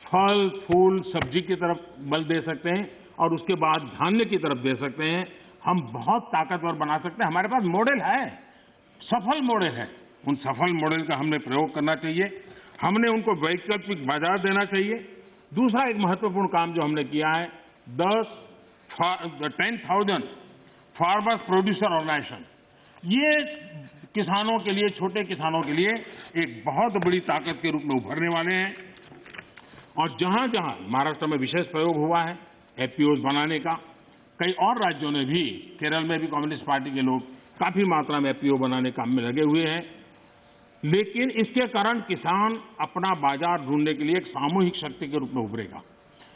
फल फूल सब्जी की तरफ बल दे सकते हैं और उसके बाद धान्य की तरफ दे सकते हैं। हम बहुत ताकतवर बना सकते हैं। हमारे पास मॉडल है, सफल मॉडल है। उन सफल मॉडल का हमने प्रयोग करना चाहिए। हमने उनको वैकल्पिक बाजार देना चाहिए। दूसरा एक महत्वपूर्ण काम जो हमने किया है 10,000 फार्मर्स प्रोड्यूसर ऑर्गेनाइजेशन, ये किसानों के लिए, छोटे किसानों के लिए एक बहुत बड़ी ताकत के रूप में उभरने वाले हैं। और जहां जहां महाराष्ट्र में विशेष प्रयोग हुआ है एफपीओ बनाने का, कई और राज्यों ने भी, केरल में भी कम्युनिस्ट पार्टी के लोग काफी मात्रा में एफपीओ बनाने काम में लगे हुए हैं। लेकिन इसके कारण किसान अपना बाजार ढूंढने के लिए एक सामूहिक शक्ति के रूप में उभरेगा।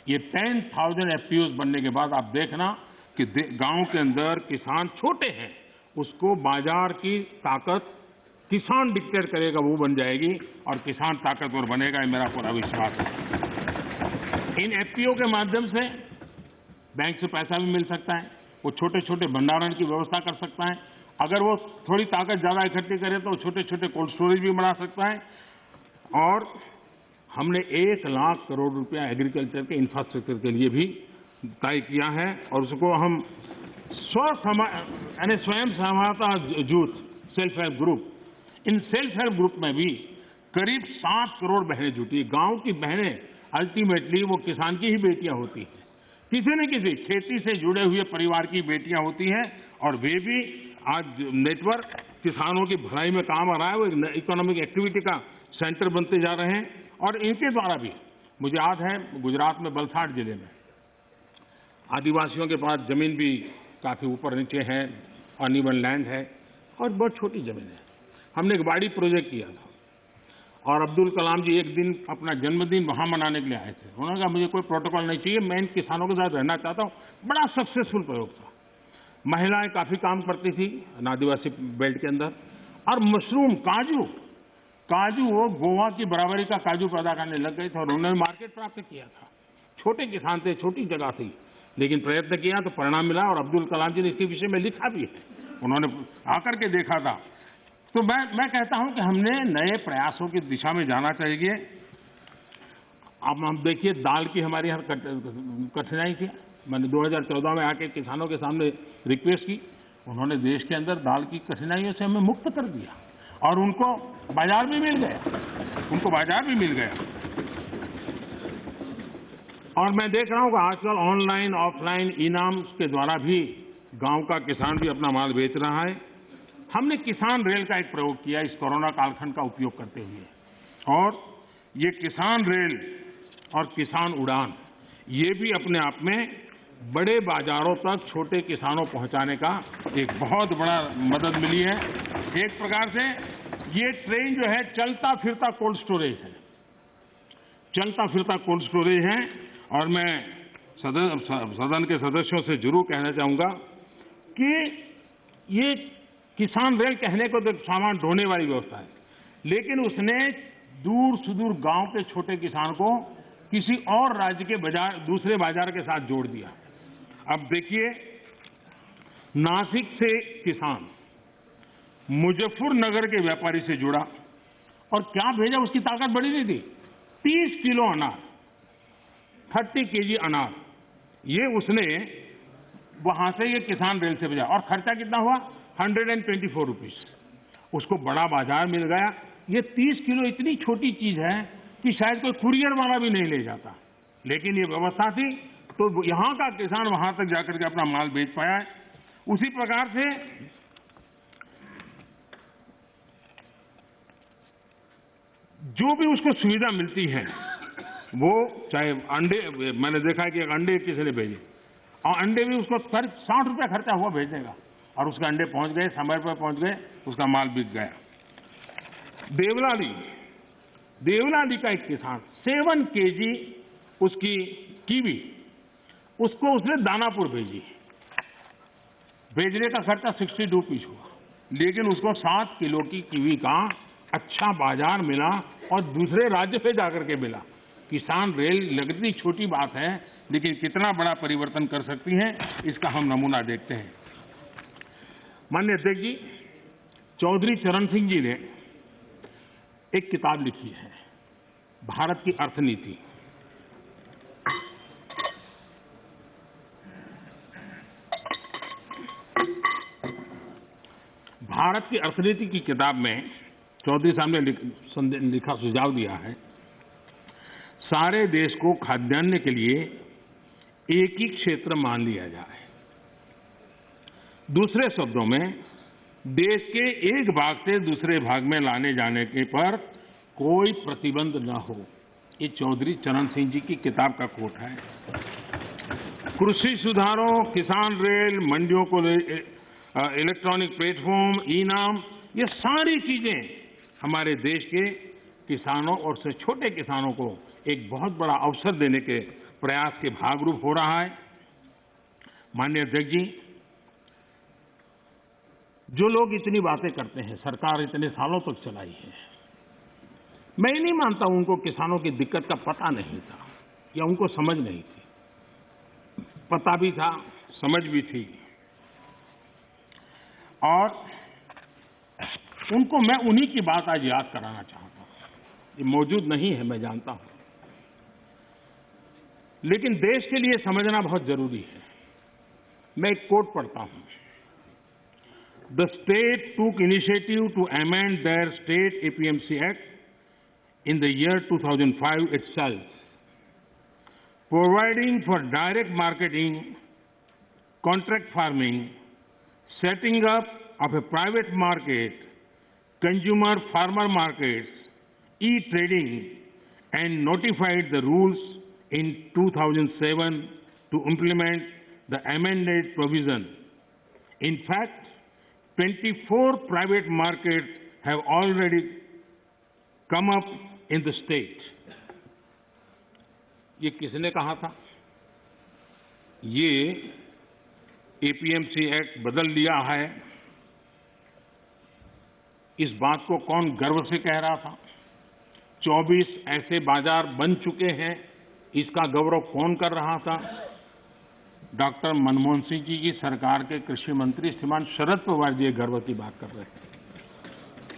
ये 10,000 एफपीओ बनने के बाद आप देखना कि गांव के अंदर किसान छोटे हैं, उसको बाजार की ताकत किसान डिक्टेट करेगा, वो बन जाएगी और किसान ताकतवर बनेगा, ये मेरा पूरा विश्वास है। इन एफपीओ के माध्यम से बैंक से पैसा भी मिल सकता है, वो छोटे छोटे भंडारण की व्यवस्था कर सकता है। अगर वो थोड़ी ताकत ज्यादा इकट्ठी करे तो छोटे छोटे कोल्ड स्टोरेज भी बना सकता है। और हमने 1 लाख करोड़ रुपया एग्रीकल्चर के इंफ्रास्ट्रक्चर के लिए भी तय किया है और उसको हम स्वयं सहायता जूथ, सेल्फ हेल्प ग्रुप, इन सेल्फ हेल्प ग्रुप में भी करीब 7 करोड़ बहनें जुटी। गांव की बहनें अल्टीमेटली वो किसान की ही बेटियां होती हैं, किसी न किसी खेती से जुड़े हुए परिवार की बेटियां होती हैं और वे भी आज नेटवर्क किसानों की भलाई में काम आ रहा है। वो इकोनॉमिक एक्टिविटी का सेंटर बनते जा रहे हैं और इनके द्वारा भी, मुझे याद है गुजरात में वलसाड जिले में आदिवासियों के पास जमीन भी काफी ऊपर नीचे है, अनइवन लैंड है और बहुत छोटी जमीन है। हमने एक बाड़ी प्रोजेक्ट किया था और अब्दुल कलाम जी एक दिन अपना जन्मदिन वहां मनाने के लिए आए थे। उन्होंने कहा मुझे कोई प्रोटोकॉल नहीं चाहिए, मैं इन किसानों के साथ रहना चाहता हूं। बड़ा सक्सेसफुल प्रयोग था। महिलाएं काफी काम करती थी आदिवासी बेल्ट के अंदर और मशरूम, काजू वो गोवा की बराबरी का काजू पैदा करने लग गए थे और उन्होंने मार्केट प्राप्त किया था। छोटे किसान थे, छोटी जगह थी, लेकिन प्रयत्न किया तो परिणाम मिला और अब्दुल कलाम जी ने इसके विषय में लिखा भी है, उन्होंने आकर के देखा था। तो मैं कहता हूं कि हमने नए प्रयासों की दिशा में जाना चाहिए। अब हम देखिए दाल की हमारे यहाँ कठिनाई थी। मैंने 2014 में आके किसानों के सामने रिक्वेस्ट की, उन्होंने देश के अंदर दाल की कठिनाइयों से हमें मुक्त कर दिया और उनको बाजार भी मिल गया, और मैं देख रहा हूं कि आजकल ऑनलाइन ऑफलाइन इनाम के द्वारा भी गांव का किसान भी अपना माल बेच रहा है। हमने किसान रेल का एक प्रयोग किया इस कोरोना कालखंड का उपयोग करते हुए, और ये किसान रेल और किसान उड़ान, ये भी अपने आप में बड़े बाजारों तक छोटे किसानों पहुंचाने का एक बहुत बड़ा मदद मिली है। एक प्रकार से ये ट्रेन जो है चलता फिरता कोल्ड स्टोरेज है। और मैं सदन के सदस्यों से जरूर कहना चाहूंगा कि ये किसान रेल कहने को तो सामान ढोने वाली व्यवस्था है, लेकिन उसने दूर सुदूर गांव के छोटे किसान को किसी और राज्य के दूसरे बाजार के साथ जोड़ दिया। अब देखिए, नासिक से किसान मुजफ्फरनगर के व्यापारी से जुड़ा और क्या भेजा, उसकी ताकत बड़ी नहीं थी। 30 किलो अनार, 30 केजी अनार, ये उसने वहां से ये किसान रेल से भेजा और खर्चा कितना हुआ, 124 रुपीज। उसको बड़ा बाजार मिल गया। ये 30 किलो इतनी छोटी चीज है कि शायद कोई कुरियर वाला भी नहीं ले जाता, लेकिन ये व्यवस्था थी तो यहां का किसान वहां तक जाकर के अपना माल बेच पाया है। उसी प्रकार से जो भी उसको सुविधा मिलती है, वो चाहे अंडे, मैंने देखा है कि एक अंडे किसी ने भेजे और अंडे भी उसको करीब 60 रुपया खर्चा हुआ भेजने का, और उसके अंडे पहुंच गए, समय पर पहुंच गए, उसका माल बिक गया। देवलाली का एक किसान 7 kg उसकी कीवी, उसको उसने दानापुर भेजी। भेजने का खर्चा 60 रुपीज हुआ, लेकिन उसको 7 किलो की कीवी का अच्छा बाजार मिला और दूसरे राज्य पे जाकर के मिला। किसान रेल लगती छोटी बात है, लेकिन कितना बड़ा परिवर्तन कर सकती है, इसका हम नमूना देखते हैं। माननीय अध्यक्ष जी, चौधरी चरण सिंह जी ने एक किताब लिखी है, भारत की अर्थनीति। भारत की अर्थनीति की किताब में चौधरी साहब ने लिखा सुझाव दिया है, सारे देश को खाद्यान्न के लिए एक ही क्षेत्र मान लिया जाए। दूसरे शब्दों में, देश के एक भाग से दूसरे भाग में लाने जाने के पर कोई प्रतिबंध न हो। ये चौधरी चरण सिंह जी की किताब का कोट है। कृषि सुधारों, किसान रेल, मंडियों को इलेक्ट्रॉनिक प्लेटफॉर्म, ई-नाम, ये सारी चीजें हमारे देश के किसानों और से छोटे किसानों को एक बहुत बड़ा अवसर देने के प्रयास के भागरूप हो रहा है। माननीय अध्यक्ष जी, जो लोग इतनी बातें करते हैं, सरकार इतने सालों तक चलाई है, मैं नहीं मानता उनको किसानों की दिक्कत का पता नहीं था या उनको समझ नहीं थी। पता भी था, समझ भी थी, और उनको मैं उन्हीं की बात आज याद कराना चाहता हूं। ये मौजूद नहीं है, मैं जानता हूं, लेकिन देश के लिए समझना बहुत जरूरी है। मैं एक कोट पढ़ता हूं। The state took initiative to amend their state APMC act in the year 2005 itself, providing for direct marketing, contract farming, setting up of a private market, consumer farmer markets, e-trading, and notified the rules in 2007 to implement the amended provision. In fact, 24 private markets have already come up in the state. ये किसने कहा था? ये APMC एक्ट बदल लिया है, इस बात को कौन गर्व से कह रहा था? 24 ऐसे बाजार बन चुके हैं, इसका गौरव कौन कर रहा था? डॉक्टर मनमोहन सिंह जी की सरकार के कृषि मंत्री श्रीमान शरद पवार जी गर्व की बात कर रहे हैं।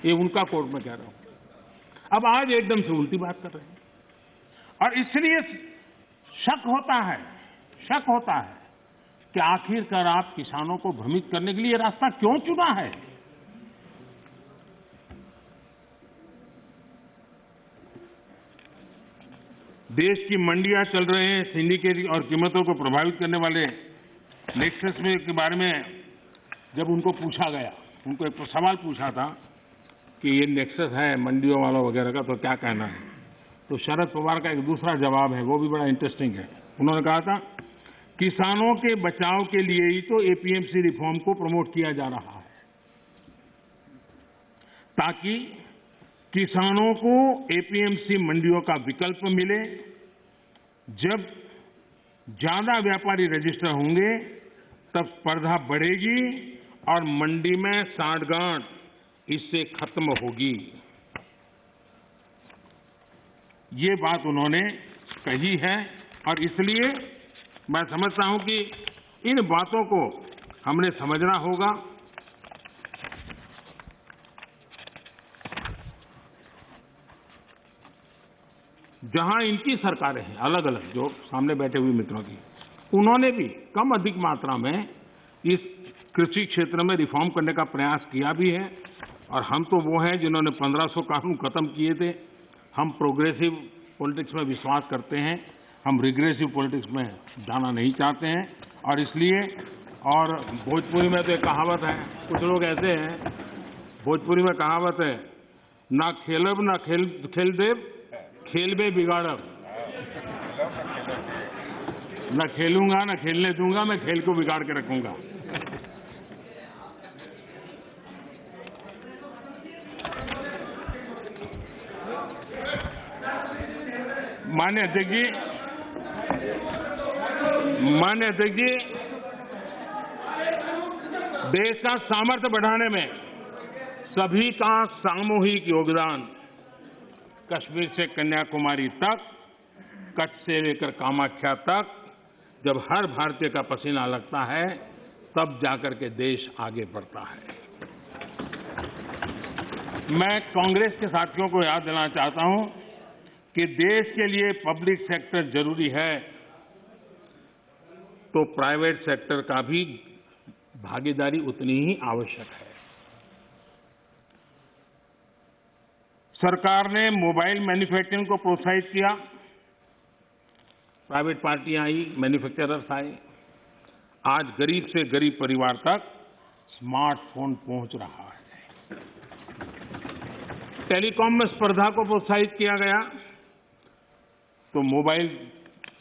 ये उनका कोर्ट में कह रहा हूं। अब आज एकदम से उल्टी बात कर रहे हैं, और इसलिए शक होता है कि आखिरकार आप किसानों को भ्रमित करने के लिए रास्ता क्यों चुना है? देश की मंडियां चल रहे हैं, सिंडिकेट और कीमतों को प्रभावित करने वाले नेक्सस में के बारे में जब उनको पूछा गया, उनको एक सवाल पूछा था कि ये नेक्सस है मंडियों वालों वगैरह का, तो क्या कहना है? तो शरद पवार का एक दूसरा जवाब है, वो भी बड़ा इंटरेस्टिंग है। उन्होंने कहा था, किसानों के बचाव के लिए ही तो APMC रिफॉर्म को प्रमोट किया जा रहा है, ताकि किसानों को APMC मंडियों का विकल्प मिले। जब ज्यादा व्यापारी रजिस्टर होंगे, तब स्पर्धा बढ़ेगी और मंडी में सांठगांठ इससे खत्म होगी। ये बात उन्होंने कही है, और इसलिए मैं समझता हूं कि इन बातों को हमने समझना होगा। जहां इनकी सरकारें हैं अलग अलग, जो सामने बैठे हुए मित्रों की, उन्होंने भी कम अधिक मात्रा में इस कृषि क्षेत्र में रिफॉर्म करने का प्रयास किया भी है, और हम तो वो हैं जिन्होंने 1500 कानून खत्म किए थे। हम प्रोग्रेसिव पॉलिटिक्स में विश्वास करते हैं, हम रिग्रेसिव पॉलिटिक्स में जाना नहीं चाहते हैं, और इसलिए, और भोजपुरी में तो एक कहावत है, कुछ लोग ऐसे हैं, भोजपुरी में कहावत है, ना खेलब ना खेल देव, खेल में बिगाड़ब। न खेलूंगा न खेलने दूंगा, मैं खेल को बिगाड़ के रखूंगा। माननीय अध्यक्ष जी, देश का सामर्थ्य बढ़ाने में सभी का सामूहिक योगदान, कश्मीर से कन्याकुमारी तक, कच्छ से लेकर कामाख्या तक, जब हर भारतीय का पसीना लगता है तब जाकर के देश आगे बढ़ता है। मैं कांग्रेस के साथियों को याद दिलाना चाहता हूं कि देश के लिए पब्लिक सेक्टर जरूरी है तो प्राइवेट सेक्टर का भी भागीदारी उतनी ही आवश्यक है। सरकार ने मोबाइल मैन्युफैक्चरिंग को प्रोत्साहित किया, प्राइवेट पार्टियां आई, मैन्युफैक्चरर्स आए। आज गरीब से गरीब परिवार तक स्मार्टफोन पहुंच रहा है। टेलीकॉम में स्पर्धा को प्रोत्साहित किया गया तो मोबाइल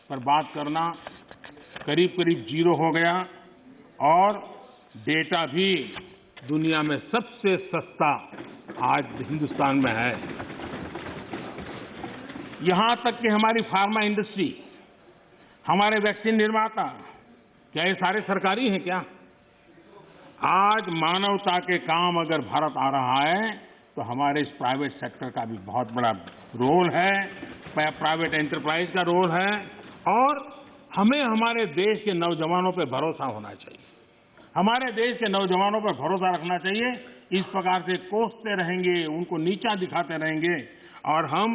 पर बात करना करीब करीब जीरो हो गया और डेटा भी दुनिया में सबसे सस्ता आज हिंदुस्तान में है। यहां तक कि हमारी फार्मा इंडस्ट्री, हमारे वैक्सीन निर्माता, क्या ये सारे सरकारी हैं क्या? आज मानवता के काम अगर भारत आ रहा है तो हमारे इस प्राइवेट सेक्टर का भी बहुत बड़ा रोल है, प्राइवेट एंटरप्राइज का रोल है और हमें हमारे देश के नौजवानों पर भरोसा होना चाहिए। हमारे देश के नौजवानों पर भरोसा रखना चाहिए। इस प्रकार से कोसते रहेंगे, उनको नीचा दिखाते रहेंगे और हम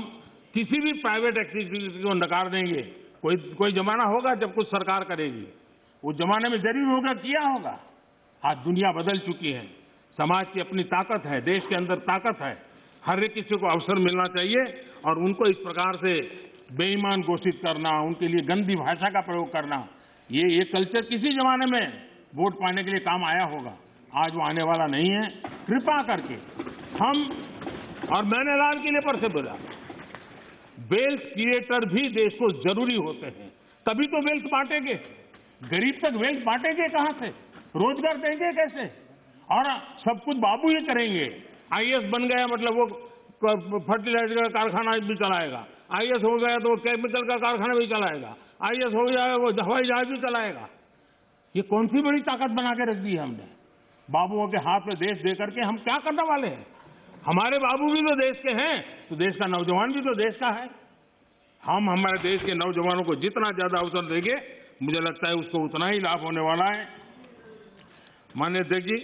किसी भी प्राइवेट एक्टिविटी को नकार देंगे। कोई जमाना होगा जब कुछ सरकार करेगी, उस जमाने में जरूर होगा, किया होगा। आज दुनिया बदल चुकी है, समाज की अपनी ताकत है, देश के अंदर ताकत है। हर एक किसी को अवसर मिलना चाहिए और उनको इस प्रकार से बेईमान घोषित करना, उनके लिए गंदी भाषा का प्रयोग करना, ये कल्चर किसी जमाने में वोट पाने के लिए काम आया होगा, आज वो आने वाला नहीं है। कृपा करके हम, और मैंने लाल किले पर से बोला, वेल्थ क्रिएटर भी देश को जरूरी होते हैं, तभी तो वेल्थ बांटेंगे। गरीब तक वेल्थ बांटेंगे कहां से? रोजगार देंगे कैसे? और सब कुछ बाबू ही करेंगे। आईएएस बन गया मतलब वो फर्टिलाइजर का कारखाना भी चलाएगा, आईएएस हो गया तो वो केमिकल का कारखाना भी चलाएगा, आईएएस हो गया वो हवाई जहाज भी चलाएगा। ये कौन सी बड़ी ताकत बना के रख दी है हमने? बाबुओं के हाथ में देश दे करके हम क्या करने वाले हैं? हमारे बाबू भी तो देश के हैं, तो देश का नौजवान भी तो देश का है। हम हमारे देश के नौजवानों को जितना ज्यादा अवसर देंगे, मुझे लगता है उसको उतना ही लाभ होने वाला है। माननीय अध्यक्ष जी,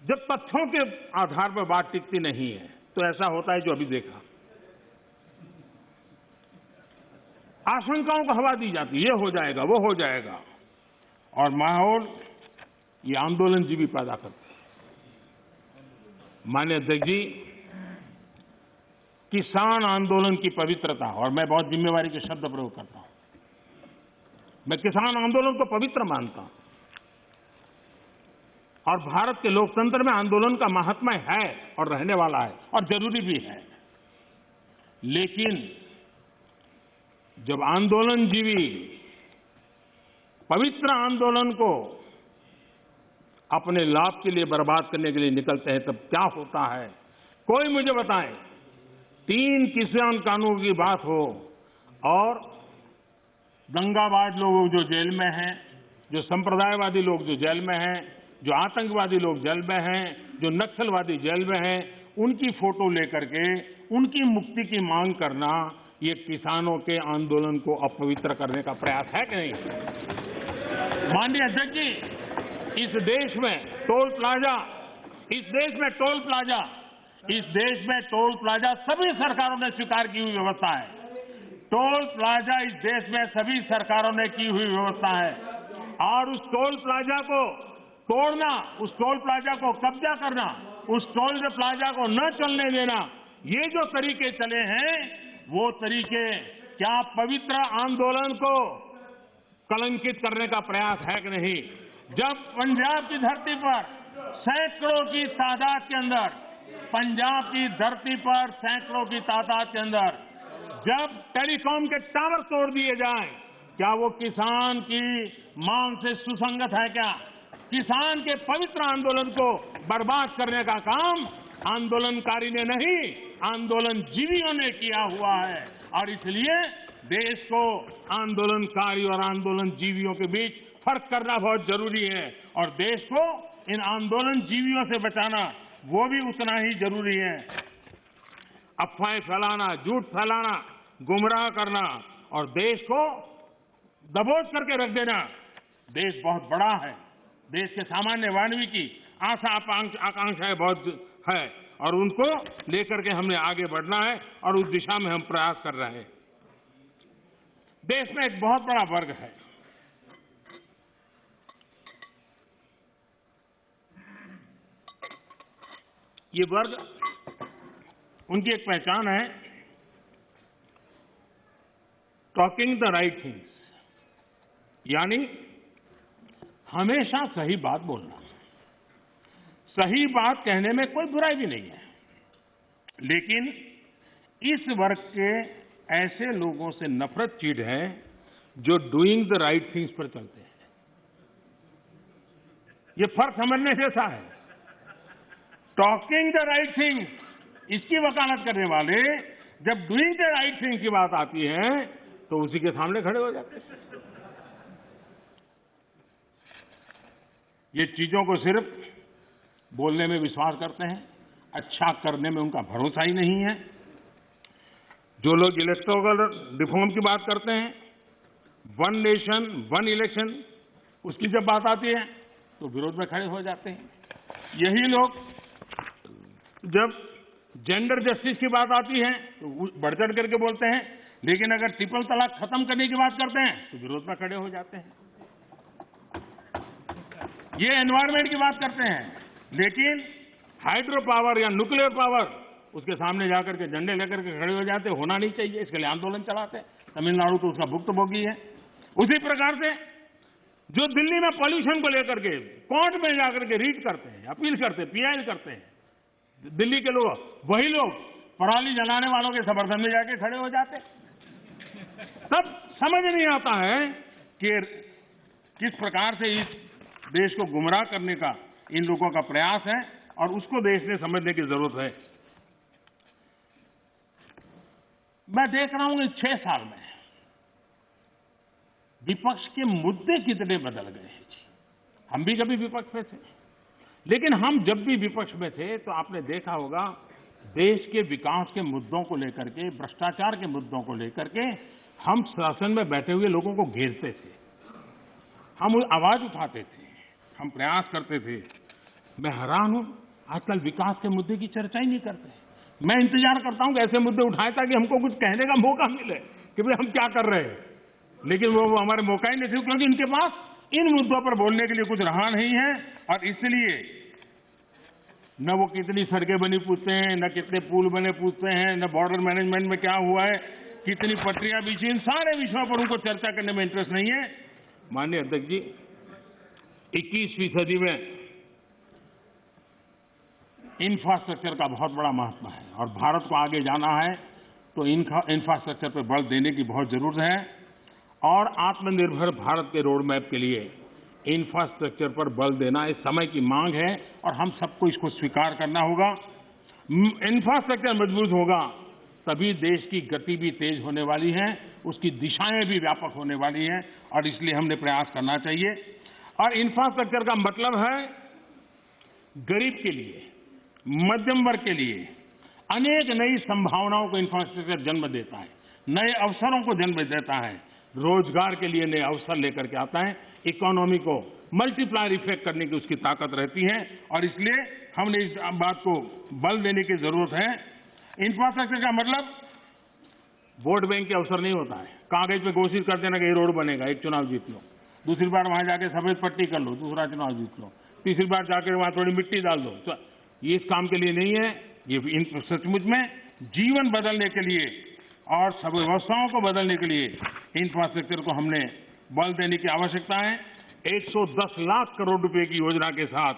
जब तथ्यों के आधार पर बात टिकती नहीं है तो ऐसा होता है जो अभी देखा, आशंकाओं को हवा दी जाती है, ये हो जाएगा, वो हो जाएगा, और माहौल ये आंदोलन जी भी पैदा करते हैं। माननीय अध्यक्ष जी, किसान आंदोलन की पवित्रता, और मैं बहुत जिम्मेवारी के शब्द प्रयोग करता हूं, मैं किसान आंदोलन को पवित्र मानता हूं और भारत के लोकतंत्र में आंदोलन का महात्म्य है और रहने वाला है और जरूरी भी है। लेकिन जब आंदोलनजीवी पवित्र आंदोलन को अपने लाभ के लिए बर्बाद करने के लिए निकलते हैं, तब क्या होता है? कोई मुझे बताए, 3 किसान कानून की बात हो और दंगाबाज लोग जो जेल में हैं, जो संप्रदायवादी लोग जो जेल में हैं, जो आतंकवादी लोग जेल में हैं, जो नक्सलवादी जेल में हैं, उनकी फोटो लेकर के उनकी मुक्ति की मांग करना, ये किसानों के आंदोलन को अपवित्र करने का प्रयास है कि नहीं? माननीय अध्यक्ष जी, इस देश में टोल प्लाजा, सभी सरकारों ने स्वीकार की हुई व्यवस्था है। टोल प्लाजा इस देश में सभी सरकारों ने की हुई व्यवस्था है और उस टोल प्लाजा को तोड़ना, उस टोल प्लाजा को कब्जा करना, उस टोल प्लाजा को न चलने देना, ये जो तरीके चले हैं, वो तरीके क्या पवित्र आंदोलन को कलंकित करने का प्रयास है कि नहीं? जब पंजाब की धरती पर सैकड़ों की तादाद के अंदर, पंजाब की धरती पर सैकड़ों की तादाद के अंदर जब टेलीकॉम के टावर तोड़ दिए जाएं, क्या वो किसान की मांग से सुसंगत है क्या? किसान के पवित्र आंदोलन को बर्बाद करने का काम आंदोलनकारी ने नहीं, आंदोलन जीवियों ने किया हुआ है और इसलिए देश को आंदोलनकारी और आंदोलन जीवियों के बीच फर्क करना बहुत जरूरी है और देश को इन आंदोलन जीवियों से बचाना वो भी उतना ही जरूरी है। अफवाहें फैलाना, झूठ फैलाना, गुमराह करना और देश को दबोच करके रख देना, देश बहुत बड़ा है, देश के सामान्य मानवी की आशा आकांक्षाएं बहुत है और उनको लेकर के हमने आगे बढ़ना है और उस दिशा में हम प्रयास कर रहे हैं। देश में एक बहुत बड़ा वर्ग है, ये वर्ग, उनकी एक पहचान है टॉकिंग द राइट थिंग्स, यानी हमेशा सही बात बोलना। सही बात कहने में कोई बुराई भी नहीं है, लेकिन इस वर्ग के ऐसे लोगों से नफरत चीड़ है जो डूइंग द राइट थिंग्स पर चलते हैं। ये फर्क समझने जैसा है। टॉकिंग द राइट थिंग्स इसकी वकालत करने वाले जब डूइंग द राइट थिंग की बात आती है तो उसी के सामने खड़े हो जाते हैं। ये चीजों को सिर्फ बोलने में विश्वास करते हैं, अच्छा करने में उनका भरोसा ही नहीं है। जो लोग इलेक्टोरल रिफॉर्म की बात करते हैं, वन नेशन वन इलेक्शन, उसकी जब बात आती है तो विरोध में खड़े हो जाते हैं। यही लोग जब जेंडर जस्टिस की बात आती है तो बढ़ चढ़ करके बोलते हैं, लेकिन अगर ट्रिपल तलाक खत्म करने की बात करते हैं तो विरोध में खड़े हो जाते हैं। ये एनवायरमेंट की बात करते हैं, लेकिन हाइड्रो पावर या न्यूक्लियर पावर, उसके सामने जाकर के झंडे लेकर के खड़े हो जाते, होना नहीं चाहिए, इसके लिए आंदोलन चलाते हैं। तमिलनाडु तो उसका भुक्तभोगी है। उसी प्रकार से जो दिल्ली में पॉल्यूशन को लेकर के कोर्ट में जाकर के रीट करते हैं, अपील करते हैं, पीआई करते हैं, दिल्ली के लोग, वही लोग पराली जलाने वालों के समर्थन में जाके खड़े हो जाते। तब समझ नहीं आता है कि किस प्रकार से इस देश को गुमराह करने का इन लोगों का प्रयास है और उसको देश ने समझने की जरूरत है। मैं देख रहा हूं कि 6 साल में विपक्ष के मुद्दे कितने बदल गए हैं। हम भी कभी विपक्ष में थे, लेकिन हम जब भी विपक्ष में थे तो आपने देखा होगा देश के विकास के मुद्दों को लेकर के, भ्रष्टाचार के मुद्दों को लेकर के हम शासन में बैठे हुए लोगों को घेरते थे, हम आवाज उठाते थे, हम प्रयास करते थे। मैं हैरान हूं, आजकल विकास के मुद्दे की चर्चा ही नहीं करते। मैं इंतजार करता हूं कि ऐसे मुद्दे उठाए ताकि हमको कुछ कहने का मौका मिले कि भाई हम क्या कर रहे हैं, लेकिन वो हमारे मौका ही नहीं थे, क्योंकि इनके पास इन मुद्दों पर बोलने के लिए कुछ रहा नहीं है। और इसलिए न वो कितनी सड़कें बनी पूछते हैं, न कितने पुल बने पूछते हैं, न बॉर्डर मैनेजमेंट में क्या हुआ है, कितनी पटरियां बिछी, इन सारे विषयों पर उनको चर्चा करने में इंटरेस्ट नहीं है। माननीय अध्यक्ष जी, 21वीं सदी में इंफ्रास्ट्रक्चर का बहुत बड़ा महत्व है और भारत को आगे जाना है तो इंफ्रास्ट्रक्चर पर बल देने की बहुत जरूरत है। और आत्मनिर्भर भारत के रोड मैप के लिए इंफ्रास्ट्रक्चर पर बल देना इस समय की मांग है और हम सबको इसको स्वीकार करना होगा। इंफ्रास्ट्रक्चर मजबूत होगा तभी देश की गति भी तेज होने वाली है, उसकी दिशाएं भी व्यापक होने वाली हैं और इसलिए हमने प्रयास करना चाहिए। और इंफ्रास्ट्रक्चर का मतलब है गरीब के लिए, मध्यम वर्ग के लिए अनेक नई संभावनाओं को इंफ्रास्ट्रक्चर जन्म देता है, नए अवसरों को जन्म देता है, रोजगार के लिए नए अवसर लेकर के आता है, इकोनॉमी को मल्टीप्लायर इफेक्ट करने की उसकी ताकत रहती है और इसलिए हमने इस बात को बल देने की जरूरत है। इंफ्रास्ट्रक्चर का मतलब वोट बैंक के अवसर नहीं होता है, कागज पे घोषित कर देना कि ये रोड बनेगा, एक चुनाव जीत लो, दूसरी बार वहां जाके सफेद पट्टी कर लो, दूसरा चुनाव जीत लो, तीसरी बार जाकर वहां थोड़ी मिट्टी डाल दो। तो ये इस काम के लिए नहीं है, ये सचमुच में जीवन बदलने के लिए और सब व्यवस्थाओं को बदलने के लिए इंफ्रास्ट्रक्चर को हमने बल देने की आवश्यकता है। 110 लाख करोड़ रुपए की योजना के साथ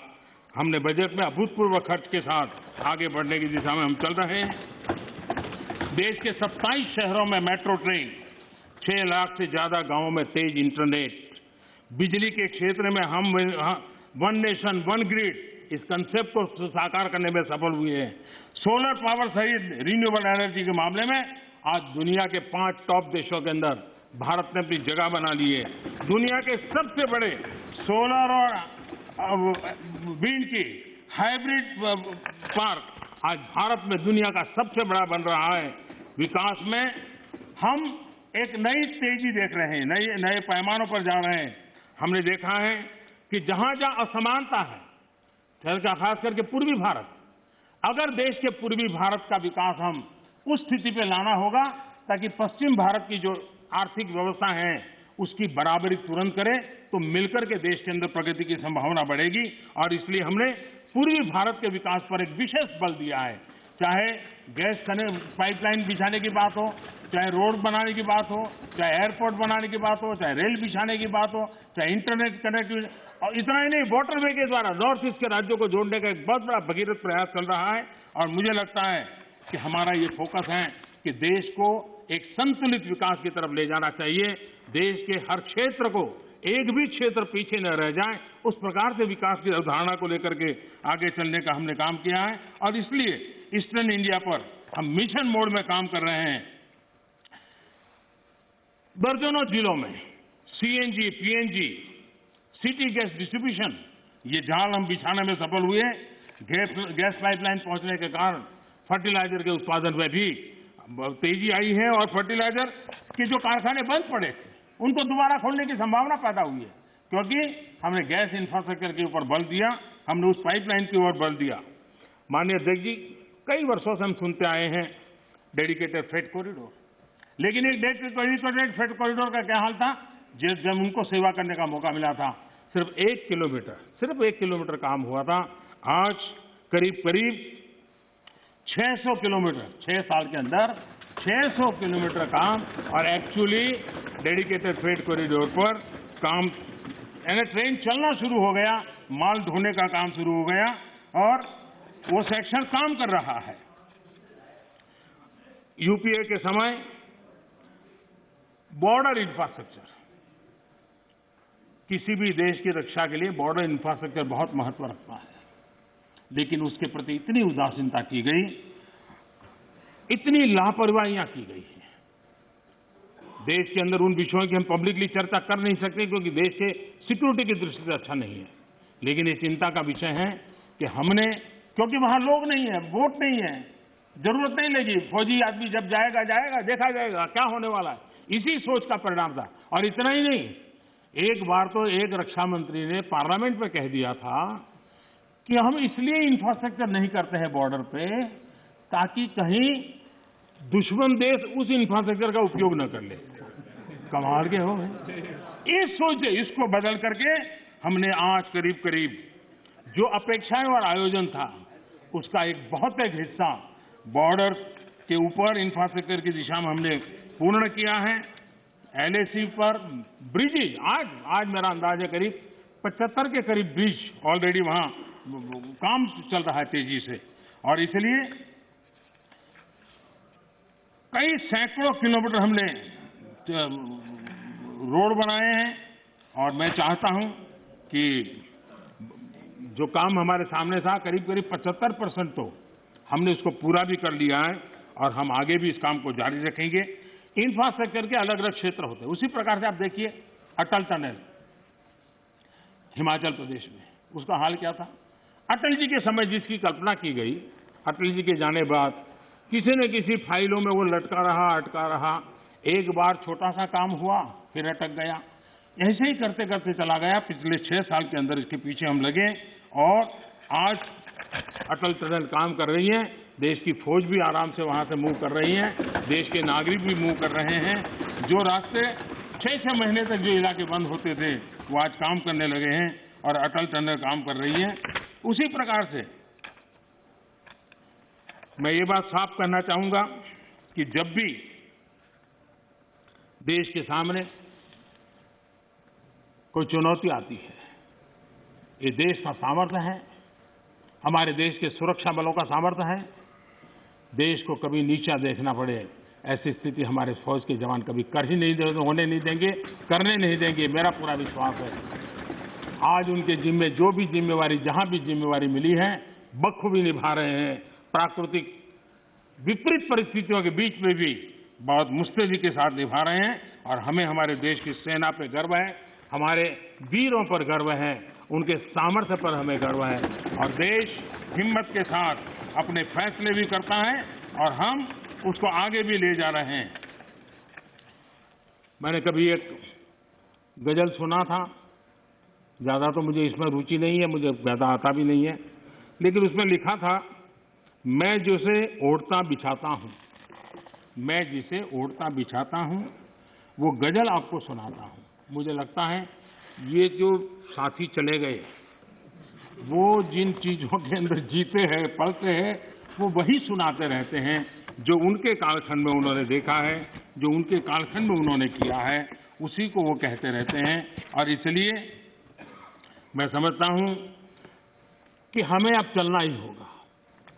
हमने बजट में अभूतपूर्व खर्च के साथ आगे बढ़ने की दिशा में हम चल रहे हैं। देश के 27 शहरों में मेट्रो ट्रेन, 6 लाख से ज्यादा गांवों में तेज इंटरनेट, बिजली के क्षेत्र में हम वन नेशन वन ग्रिड इस कंसेप्ट को साकार करने में सफल हुए हैं। सोलर पावर सहित रिन्यूएबल एनर्जी के मामले में आज दुनिया के 5 टॉप देशों के अंदर भारत ने अपनी जगह बना ली है। दुनिया के सबसे बड़े सोलर और विंड की हाइब्रिड पार्क आज भारत में दुनिया का सबसे बड़ा बन रहा है। विकास में हम एक नई तेजी देख रहे हैं, नए पैमानों पर जा रहे हैं। हमने देखा है कि जहां जहां असमानता है, खास करके पूर्वी भारत, अगर देश के पूर्वी भारत का विकास हम उस स्थिति पे लाना होगा ताकि पश्चिम भारत की जो आर्थिक व्यवस्था है उसकी बराबरी तुरंत करे, तो मिलकर के देश के अंदर प्रगति की संभावना बढ़ेगी। और इसलिए हमने पूर्वी भारत के विकास पर एक विशेष बल दिया है। चाहे गैस पाइपलाइन बिछाने की बात हो, चाहे रोड बनाने की बात हो, चाहे एयरपोर्ट बनाने की बात हो, चाहे रेल बिछाने की बात हो, चाहे इंटरनेट कनेक्टिविटी, और इतना ही नहीं, वाटरवे के द्वारा नॉर्थ ईस्ट के राज्यों को जोड़ने का एक बहुत बड़ा भगीरथ प्रयास चल रहा है। और मुझे लगता है कि हमारा ये फोकस है कि देश को एक संतुलित विकास की तरफ ले जाना चाहिए। देश के हर क्षेत्र को, एक भी क्षेत्र पीछे न रह जाए, उस प्रकार से विकास की अवधारणा को लेकर के आगे चलने का हमने काम किया है। और इसलिए ईस्टर्न इंडिया पर हम मिशन मोड में काम कर रहे हैं। दर्जनों जिलों में CNG, PNG, city gas distribution, ये जाल हम बिछाने में सफल हुए। गैस पाइपलाइन पहुंचने के कारण फर्टिलाइजर के उत्पादन में भी तेजी आई है और फर्टिलाइजर के जो कारखाने बंद पड़े थे उनको दोबारा खोलने की संभावना पैदा हुई है, क्योंकि हमने गैस इंफ्रास्ट्रक्चर के ऊपर बल दिया, हमने उस पाइपलाइन की ओर बल दिया। माननीय अध्यक्ष जी, कई वर्षों से हम सुनते आए हैं डेडिकेटेड फ्रेट कॉरिडोर, लेकिन एक डेडिकेटेड फ्रेट कॉरिडोर का क्या हाल था? जब उनको सेवा करने का मौका मिला था, सिर्फ 1 किलोमीटर काम हुआ था। आज करीब करीब 600 किलोमीटर, 6 साल के अंदर 600 किलोमीटर काम, और एक्चुअली डेडिकेटेड फ्रेट कॉरिडोर पर काम, यानी ट्रेन चलना शुरू हो गया, माल ढोने का काम शुरू हो गया और वो सेक्शन काम कर रहा है। यूपीए के समय बॉर्डर इंफ्रास्ट्रक्चर, किसी भी देश की रक्षा के लिए बॉर्डर इंफ्रास्ट्रक्चर बहुत महत्व रखता है, लेकिन उसके प्रति इतनी उदासीनता की गई, इतनी लापरवाहियां की गई है। देश के अंदर उन विषयों की हम पब्लिकली चर्चा कर नहीं सकते क्योंकि देश के सिक्योरिटी की दृष्टि से अच्छा नहीं है, लेकिन ये चिंता का विषय है कि हमने, क्योंकि वहां लोग नहीं है, वोट नहीं है, जरूरत नहीं लगी, फौजी आदमी जब जाएगा देखा जाएगा क्या होने वाला है, इसी सोच का परिणाम था। और इतना ही नहीं, एक बार तो एक रक्षा मंत्री ने पार्लियामेंट में कह दिया था कि हम इसलिए इंफ्रास्ट्रक्चर नहीं करते हैं बॉर्डर पे ताकि कहीं दुश्मन देश उस इंफ्रास्ट्रक्चर का उपयोग न कर ले। कमाल के हो गए। इस सोच से इसको बदल करके हमने आज करीब करीब जो अपेक्षाएं और आयोजन था उसका एक बहुत एक हिस्सा बॉर्डर के ऊपर इंफ्रास्ट्रक्चर की दिशा में हमने पूर्ण किया है। एलएसी पर ब्रिजेज, आज मेरा अंदाज है करीब 75 के करीब ब्रिज ऑलरेडी वहां काम चल रहा है तेजी से, और इसलिए कई सैकड़ों किलोमीटर हमने रोड बनाए हैं। और मैं चाहता हूं कि जो काम हमारे सामने था करीब करीब 75% तो हमने उसको पूरा भी कर लिया है और हम आगे भी इस काम को जारी रखेंगे। इंफ्रास्ट्रक्चर के अलग अलग क्षेत्र होते हैं, उसी प्रकार से आप देखिए अटल टनल हिमाचल प्रदेश में, उसका हाल क्या था? अटल जी के समय जिसकी कल्पना की गई, अटल जी के जाने बाद किसी न किसी फाइलों में वो लटका रहा, एक बार छोटा सा काम हुआ फिर अटक गया, ऐसे ही करते करते चला गया। पिछले 6 साल के अंदर इसके पीछे हम लगे और आज अटल टनल काम कर रही है। देश की फौज भी आराम से वहां से मूव कर रही है, देश के नागरिक भी मूव कर रहे हैं। जो रास्ते 6-6 महीने तक जो इलाके बंद होते थे वो आज काम करने लगे हैं और अटल टनल काम कर रही है। उसी प्रकार से मैं ये बात साफ करना चाहूंगा कि जब भी देश के सामने कोई चुनौती आती है, ये देश का सामर्थ्य है, हमारे देश के सुरक्षा बलों का सामर्थ्य है। देश को कभी नीचा देखना पड़े ऐसी स्थिति हमारे फौज के जवान कभी होने नहीं देंगे, करने नहीं देंगे, मेरा पूरा विश्वास है। आज उनके जिम्मे जो भी जिम्मेवारी, जहां भी जिम्मेवारी मिली है, बखूबी निभा रहे हैं। प्राकृतिक विपरीत परिस्थितियों के बीच में भी बहुत मुस्तैदी के साथ निभा रहे हैं और हमें हमारे देश की सेना पे गर्व है, हमारे वीरों पर गर्व है, उनके सामर्थ्य पर हमें गर्व है और देश हिम्मत के साथ अपने फैसले भी करता है और हम उसको आगे भी ले जा रहे हैं। मैंने कभी एक गजल सुना था, ज्यादा तो मुझे इसमें रुचि नहीं है, मुझे ज्यादा आता भी नहीं है, लेकिन उसमें लिखा था, मैं जिसे ओढ़ता बिछाता हूं, मैं जिसे ओढ़ता बिछाता हूं, वो गजल आपको सुनाता हूं। मुझे लगता है ये जो साथी चले गए, वो जिन चीजों के अंदर जीते हैं, पलते हैं, वो वही सुनाते रहते हैं जो उनके कालखंड में उन्होंने देखा है, जो उनके कालखंड में उन्होंने किया है, उसी को वो कहते रहते हैं। और इसलिए मैं समझता हूं कि हमें अब चलना ही होगा,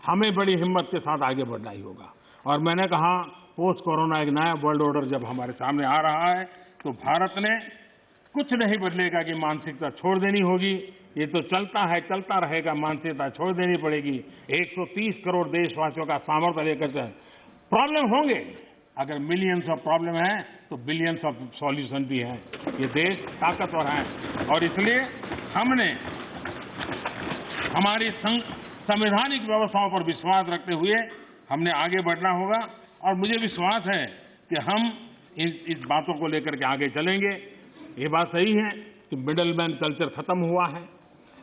हमें बड़ी हिम्मत के साथ आगे बढ़ना ही होगा। और मैंने कहा, पोस्ट कोरोना एक नया वर्ल्ड ऑर्डर जब हमारे सामने आ रहा है तो भारत ने कुछ नहीं बदलेगा कि मानसिकता छोड़ देनी होगी। ये तो चलता है, चलता रहेगा, मानसिकता छोड़ देनी पड़ेगी। 130 करोड़ देशवासियों का सामर्थ्य लेकर चल। प्रॉब्लम होंगे, अगर मिलियंस ऑफ प्रॉब्लम है तो बिलियंस ऑफ सॉल्यूशन भी है। ये देश ताकतवर है और इसलिए हमने हमारी संवैधानिक व्यवस्थाओं पर विश्वास रखते हुए हमने आगे बढ़ना होगा और मुझे विश्वास है कि हम इस बातों को लेकर के आगे चलेंगे। ये बात सही है कि मिडल मैन कल्चर खत्म हुआ है,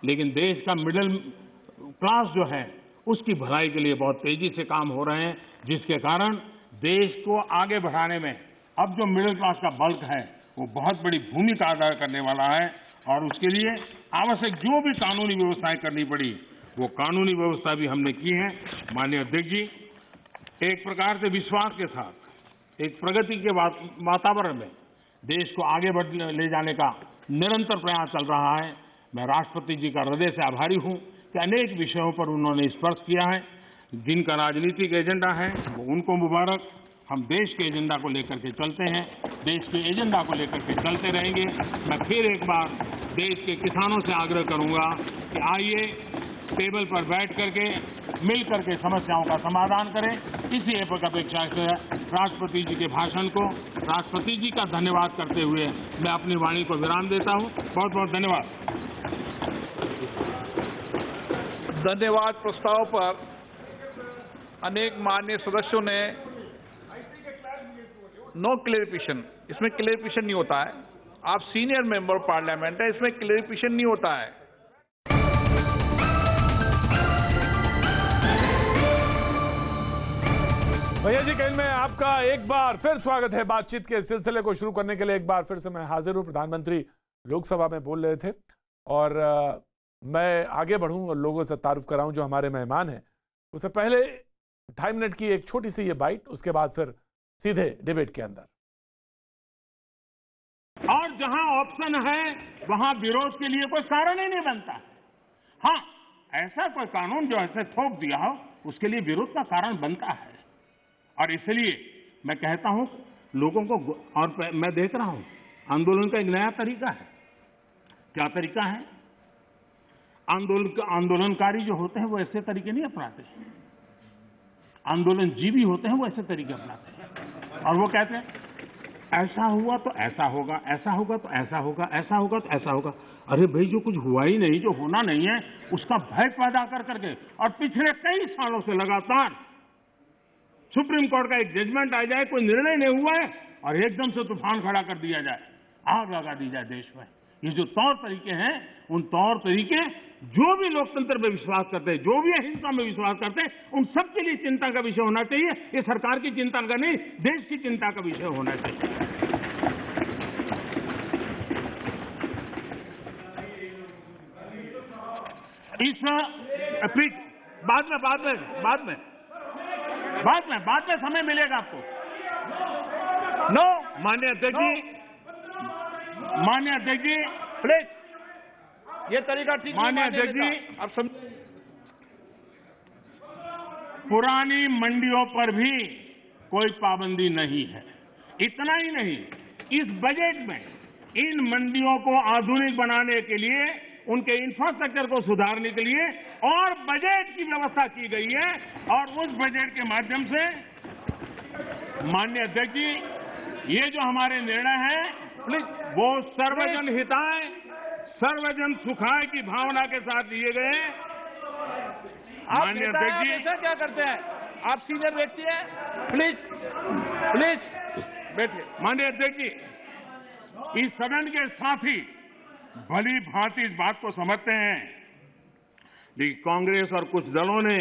लेकिन देश का मिडिल क्लास जो है उसकी भलाई के लिए बहुत तेजी से काम हो रहे हैं, जिसके कारण देश को आगे बढ़ाने में अब जो मिडिल क्लास का बल्क है वो बहुत बड़ी भूमिका अदा करने वाला है और उसके लिए आवश्यक जो भी कानूनी व्यवस्थाएं करनी पड़ी वो कानूनी व्यवस्था भी हमने की है। माननीय अध्यक्ष जी, एक प्रकार से विश्वास के साथ एक प्रगति के वातावरण में देश को आगे ले जाने का निरंतर प्रयास चल रहा है। मैं राष्ट्रपति जी का हृदय से आभारी हूं कि अनेक विषयों पर उन्होंने स्पर्श किया है। जिनका राजनीतिक एजेंडा है वो उनको मुबारक। हम देश के एजेंडा को लेकर के चलते हैं, देश के एजेंडा को लेकर के चलते रहेंगे। मैं फिर एक बार देश के किसानों से आग्रह करूंगा कि आइए टेबल पर बैठ करके मिल करके समस्याओं का समाधान करें। इसी अपेक्षा से राष्ट्रपति जी के भाषण को राष्ट्रपति जी का धन्यवाद करते हुए मैं अपनी वाणी को विराम देता हूं। बहुत बहुत धन्यवाद। धन्यवाद। प्रस्ताव पर अनेक माननीय सदस्यों ने नो क्लेरिफिकेशन, इसमें क्लेरिफिकेशन नहीं होता है। आप सीनियर मेंबर पार्लियामेंट है, इसमें क्लेरिफिकेशन नहीं होता है। भैया जी, कल में आपका एक बार फिर स्वागत है। बातचीत के सिलसिले को शुरू करने के लिए एक बार फिर से मैं हाजिर हूं। प्रधानमंत्री लोकसभा में बोल रहे थे और मैं आगे बढ़ूं और लोगों से तारुफ कराऊं जो हमारे मेहमान हैं। उससे पहले 2.5 मिनट की एक छोटी सी ये बाइट, उसके बाद फिर सीधे डिबेट के अंदर। और जहां ऑप्शन है वहां विरोध के लिए कोई कारण ही नहीं बनता। हाँ, ऐसा कोई कानून जो ऐसे थोप दिया हो उसके लिए विरोध का कारण बनता है। और इसलिए मैं कहता हूं लोगों को, और मैं देख रहा हूं आंदोलन का एक नया तरीका है। क्या तरीका है? आंदोलनकारी जो होते हैं वो ऐसे तरीके नहीं अपनाते। आंदोलन जीवी होते हैं वो ऐसे तरीके अपनाते हैं और वो कहते हैं ऐसा हुआ तो ऐसा होगा, ऐसा होगा तो ऐसा होगा, ऐसा होगा तो ऐसा होगा। अरे भाई, जो कुछ हुआ ही नहीं, जो होना नहीं है, उसका भय पैदा कर करके और पिछले कई सालों से लगातार सुप्रीम कोर्ट का एक जजमेंट आ जाए, कोई निर्णय नहीं हुआ है और एकदम से तूफान खड़ा कर दिया जाए, आग लगा दी जाए देश में। ये जो तौर तरीके हैं, उन तौर तरीके जो भी लोकतंत्र में विश्वास करते हैं, जो भी अहिंसा में विश्वास करते हैं, उन सबके लिए चिंता का विषय होना चाहिए। ये सरकार की चिंता का नहीं, देश की चिंता का विषय होना चाहिए। इस बाद में समय मिलेगा आपको। नो, माननीय अध्यक्ष जी प्लीज, ये तरीका ठीक नहीं। माननीय अध्यक्ष जी, आप समझ, पुरानी मंडियों पर भी कोई पाबंदी नहीं है। इतना ही नहीं, इस बजट में इन मंडियों को आधुनिक बनाने के लिए उनके इंफ्रास्ट्रक्चर को सुधारने के लिए और बजट की व्यवस्था की गई है और उस बजट के माध्यम से माननीय अध्यक्ष जी, ये जो हमारे निर्णय हैं वो सर्वजन हिताय सर्वजन सुखाय की भावना के साथ लिए गए। माननीय अध्यक्ष जी, ऐसा क्या करते हैं आप? सीनियर व्यक्ति हैं, प्लीज प्लीज बैठिए। माननीय अध्यक्ष जी, इस सदन के साथी भली भांति इस बात को समझते हैं, लेकिन कांग्रेस और कुछ दलों ने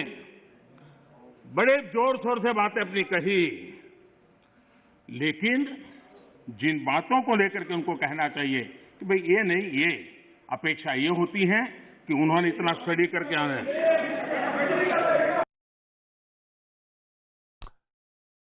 बड़े जोर शोर से बातें अपनी कही, लेकिन जिन बातों को लेकर के उनको कहना चाहिए कि भाई ये नहीं, ये अपेक्षा ये होती है कि उन्होंने इतना स्टडी करके आना है।